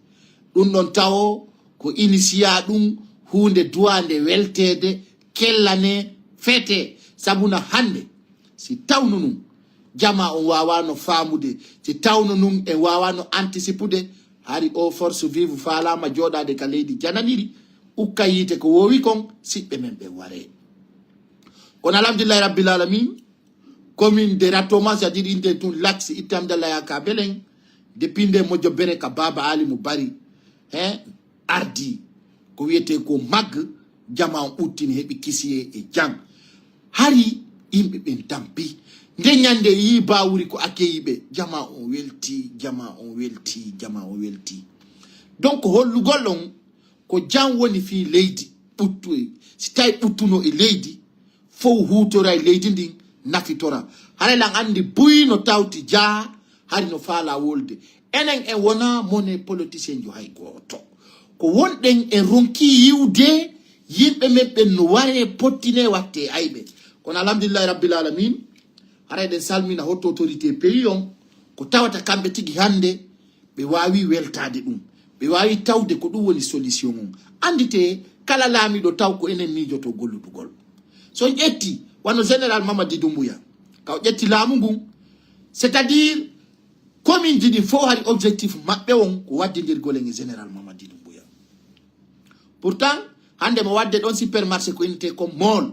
ɗum ɗon tawo ko initia ɗum hunde duwande weltede kellane fete sabuna hande si tawno num jama on wawano famude si tawno num en wawano anticipude hari o force vive falama joɗade ka leydi jananiri ukka yite ko wowi kon siɓɓe men ɓe ware kono alhamdulillahi rabbil alamin commune de Ratoma c'est-à-dire inde tun l'axe itamdalaya ka belen depuis nde moƴƴobere ka Baba Ali mo bari ardi ko wiyete ko mag jama on uttini heɓi kisiye e jang hari yimɓe ɓen tampi nde ñande yi bawuri ko accueilliɓe jama on welti jama on welti jama on welti donc hollugol on ko jam woni fi leydi ɓuttu si tawi ɓuttuno e leydi fof hutora e leydi ndin nafitora haray lan andi buy no tawti jaa hari no faala wolde enen en wona mone politicien jo hay goto ko wonɗen en ronki yiwde yimɓe meɓɓen no ware pottine watte ayɓe kono alhamdulillahi rabbil alamin haray ɗen salmina haute autorité pays on ko tawata kamɓe tigi hande ɓe wawi weltade ɗum ɓe wawi tawde ko ɗum woni solution on andite kala laamiɗo taw ko enen mijoto golludugol so ƴetti wano général Mamadi Doumbouya ka o ƴetti laamu ngun c'est à dire commune ji ɗin fof hari objectif maɓɓe on ko waddidirgol e général Mamadi Doumbouya pourtant hande mo wadde ɗon supermarché ko inete comme mall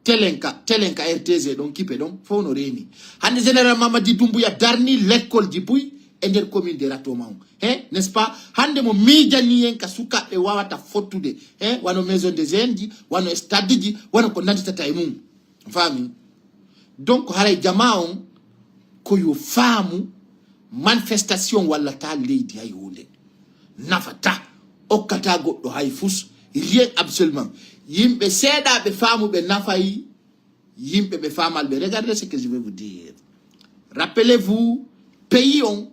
telenka RTG ɗon kipe ɗon fof no reeni hande général Mamadi Doumbouya darni l'école ji buy e nder commune de Ratoma on n'est ce pas hande mo miijani en ka sukaɓe wawata fottude wano maison des jeunes ji wano stade ji wano ko nanditata e mum fami donc haray jama on ko yo faamu manifestation wallata leydi hay hunde nafata okkata goɗɗo hay fus rien absolument yimɓe seeɗaɓe faamuɓe nafayi yimɓe ɓe famalɓe regardez ce que je vais vous dire rappelez-vous pays on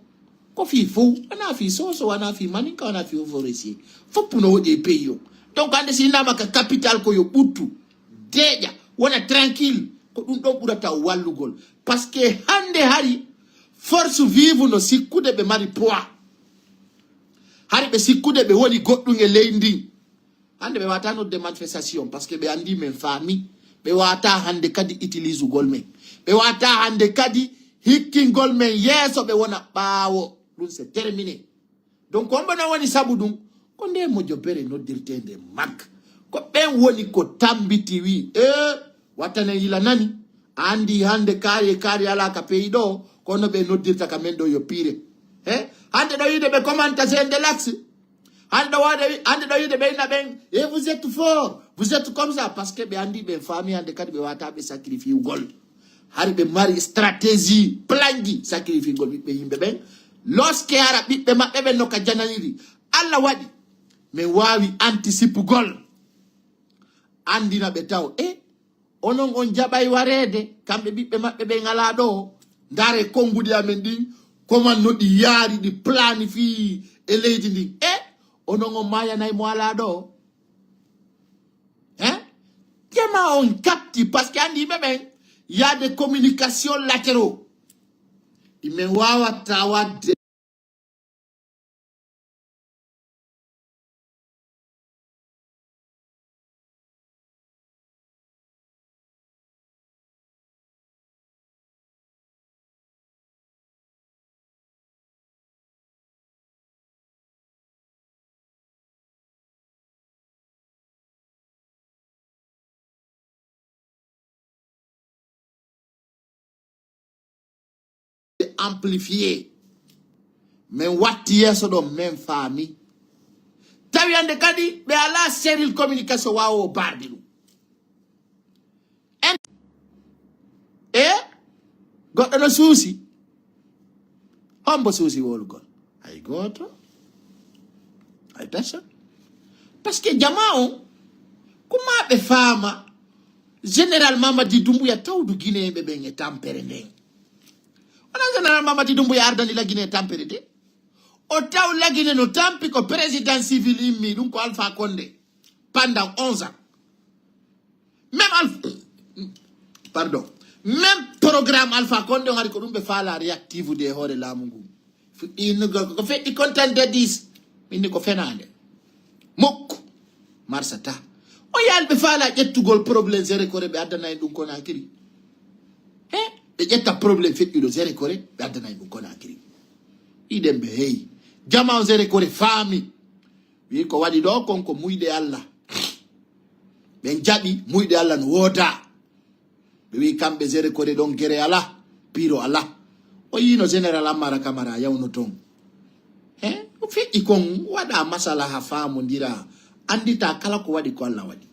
ko fi fof wana fi soso wana fi maninka wana fi forestier foppu no woɗi e pays on donc hande si nama ka capital ko yo ɓuttu deƴa wona tranquille ko ɗum ɗon ɓurata wallugol par ce que hande hari force vive no sikkude ɓe mari poids hari ɓe sikkude ɓe woni goɗɗum e leydi ndin hande ɓe wata nodde manifestation par ce que ɓe andi men faami ɓe wata hande kadi utilise ugol men ɓe wata hande kadi hikkingol men yeeso ɓe wona ɓaawo ɗum c'est terminé donc on ɓana woni sabu ɗum ko nde moƴƴobere noddirtede mag ko ɓen woni ko tambiti wi wattane yila nani andi hande kaari ala ka pays ɗo kono ɓe noddirta ka men ɗo yo pire hande ɗo yide ɓe commenta c'est de l'axe hande ɗo yide ɓe ina ɓen et vous êtes fort vous êtes comme ça parce que ɓe andi ɓe faami hande kadi ɓe wata ɓe sacrifie ugol hari ɓe mari stratégie plan ji sacrifie gol ɓiɓɓe yimɓe ɓen lorsque ara ɓiɓɓe maɓɓe ɓen no ka jananiri Allah waɗi min wawi anticipe gol andina ɓe taw onon on jaɓay warede kamɓe ɓiɓɓe maɓɓe ɓe ngala ɗo ndare konguɗi amen ɗin comment no ɗi yaari ɗi planifie e leydi ndin onongo maya na imwala do. Hein? Comment on capte? Parce qu'il y a des communications latéraux. Il me wawa tawa de amplifier. Mais what yeso do même famille. Tawiande kadi be ala seril communication wawo bardilu. Got no susi. Hombo susi wol gol. Ay goto. Ay person. Parce que jamao kuma be fama généralement ma di Doumbouya tawdu Guinée be be tampere ndeng. Ona généralement ma di Doumbouya ardani la Guinée tampere de. O taw la Guinée no tampi ko président civil immi dum ko Alpha Condé pendant 11 ans. Pardon. Même programme Alpha Condé on a ko dum be fala réactive de hore lamungu. Il ko fait di content de 10 min ko fenande. Mok marsata. O yal be fala jettugol problème zéro kore be adana dum ko na kiri. Be jetta problème fit do zéro kore be adana dum ko na kiri. Idembe hey. Jama zéro kore fami. Wi ko wadi do konko muyde Allah. Ben jabi muyde Allah no woda. Wi kambe zéro kore don gere Allah, piro Allah. O yino général Amara Camara yawno ton. O fi ikon wada masala ha famu ndira andita kala ko wadi ko Allah wadi.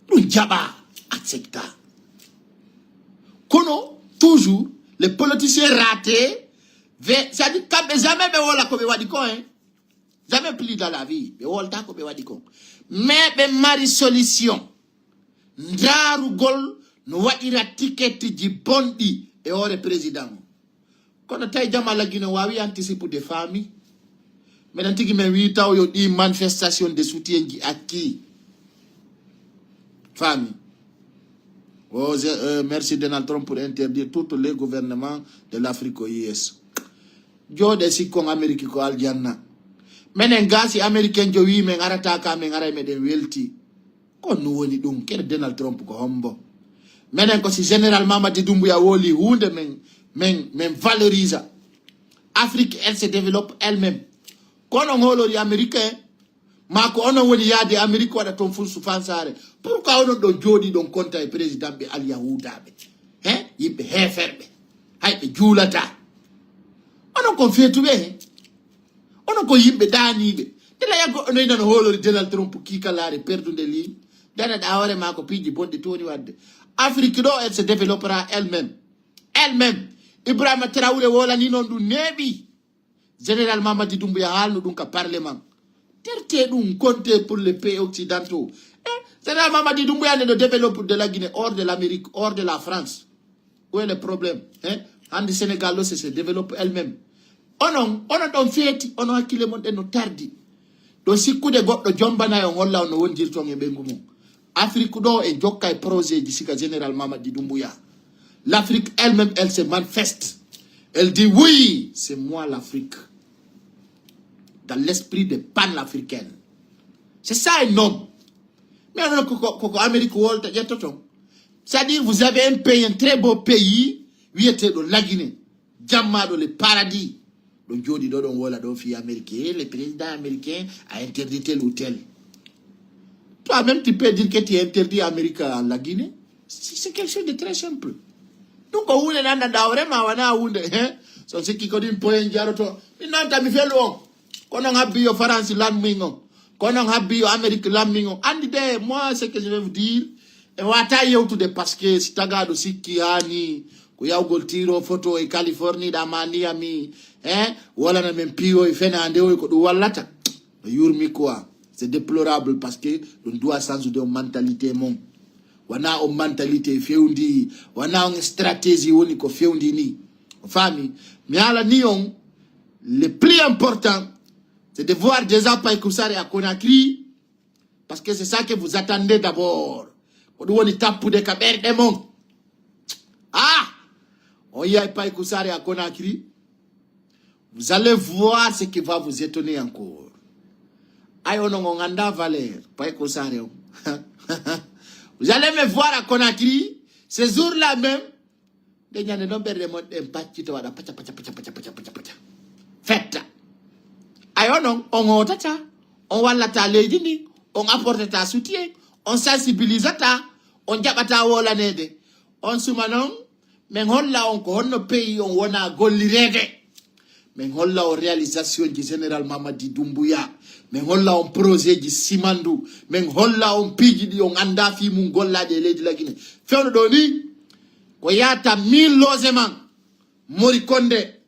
Dun jaba accepta. Kono toujours les politiciens ratés c'est-à-dire kambe jamais be wala ko be wadi ko jamais plus dans la vie be wolta ko be wadi ko mais be mari solution ndaru gol no wadira ticket ji bondi e ore président kono tay jama la Guinée wawi anticiper des familles mais dan tigi men wi taw yo di manifestation de soutien ji akki famille. Oh, merci Donald Trump pour interdire tous les gouvernements de l'Afrique au IS. Jode si kon Amerique ko aljanna. Menen gasi américain jo wi men arata ka men ara meden welti. Ko no woni dum ken Donald Trump ko hombo. Menen ko si général Mamadi Doumbouya woli hunde men valorise. Afrique elle se développe elle-même. Kono ngolori américain mako ono woni yade Amerique wada ton ful sufansare. Pourquoi ono do jodi don konta e président be al yahuda be? Yimbe heferbe. Haybe julata. Ono ko fetu be. Ono ko yimbe dani be. Dela yago ono ina no holori Donald Trump kikalare perdunde li. Dana da hore mako piji bonde toni wadde. Afrique do elle se développera elle-même. Elle-même. Ibrahima Traoré wola ni non du nebi. Général Mamadi Doumbouya halno dun ka parlement. Terte dun compter pour les pays occidentaux. Général Mamadi Doumbouya ne développe de la Guinée hors de l'Amérique, hors de la France. Où est le problème? Andi Sénégal se développe elle-même. On don feti, on a kile monte no tardi. Do sikku de goddo jombana yo holla no wondirto nge bengumo. Afrique do e jokka e projet du sika général Mamadi Doumbouya. L'Afrique elle-même, elle se manifeste. Elle dit oui, c'est moi l'Afrique. Dans l'esprit de pan-africain. C'est ça un homme. Mais on a Amérique c'est-à-dire vous avez un pays, un très beau pays, oui, était dans la Guinée. Jamma dans le paradis. Donc Jody don wala don fi américain, le président américain a interdit tel ou tel. Toi-même tu peux dire que tu interdis l'Amérique à la Guinée. C'est quelque chose de très simple. Donc on est là dans vraiment wana unde so ce qui connaît point jaroto inanta mi felo kono ngabbi yo France lamingo kono ngabbi yo Amérique lamingo andi de moi ce que je vais vous dire e wata yewtude parce que si tagado sikki hani ko yawgol tiro photo e Californie da Miami wala na men pio e fena ande ko do wallata yurmi quoi c'est déplorable parce que on doit changer de mentalité mon wana o mentalité fewndi wana on stratégie woni ko fewndi ni famille mais ala nion le plus important c'est de voir déjà Paye Koussare à Conakry, parce que c'est ça que vous attendez d'abord. On dit tape pour des cabernes des monts. Ah, on y a Paye Koussare à Conakry. Vous allez voir ce qui va vous étonner encore. Aïe, on a valeur, Paye Koussare. Vous allez me voir à Conakry, ce jour-là même. Faites. On va la taler, on apporte ta soutien, on sensibilise ta, on jabata wala nede. On sumanon, mais on la on pays, on wana golirede. Mais on la en réalisation du général Mamadi Doumbouya. Mais on la en projet du Simandou. Mais on la en pigi di on andafi mungola de l'aide de la Guinée. Fait on doni, Koyata 1000 logements. Morikonde.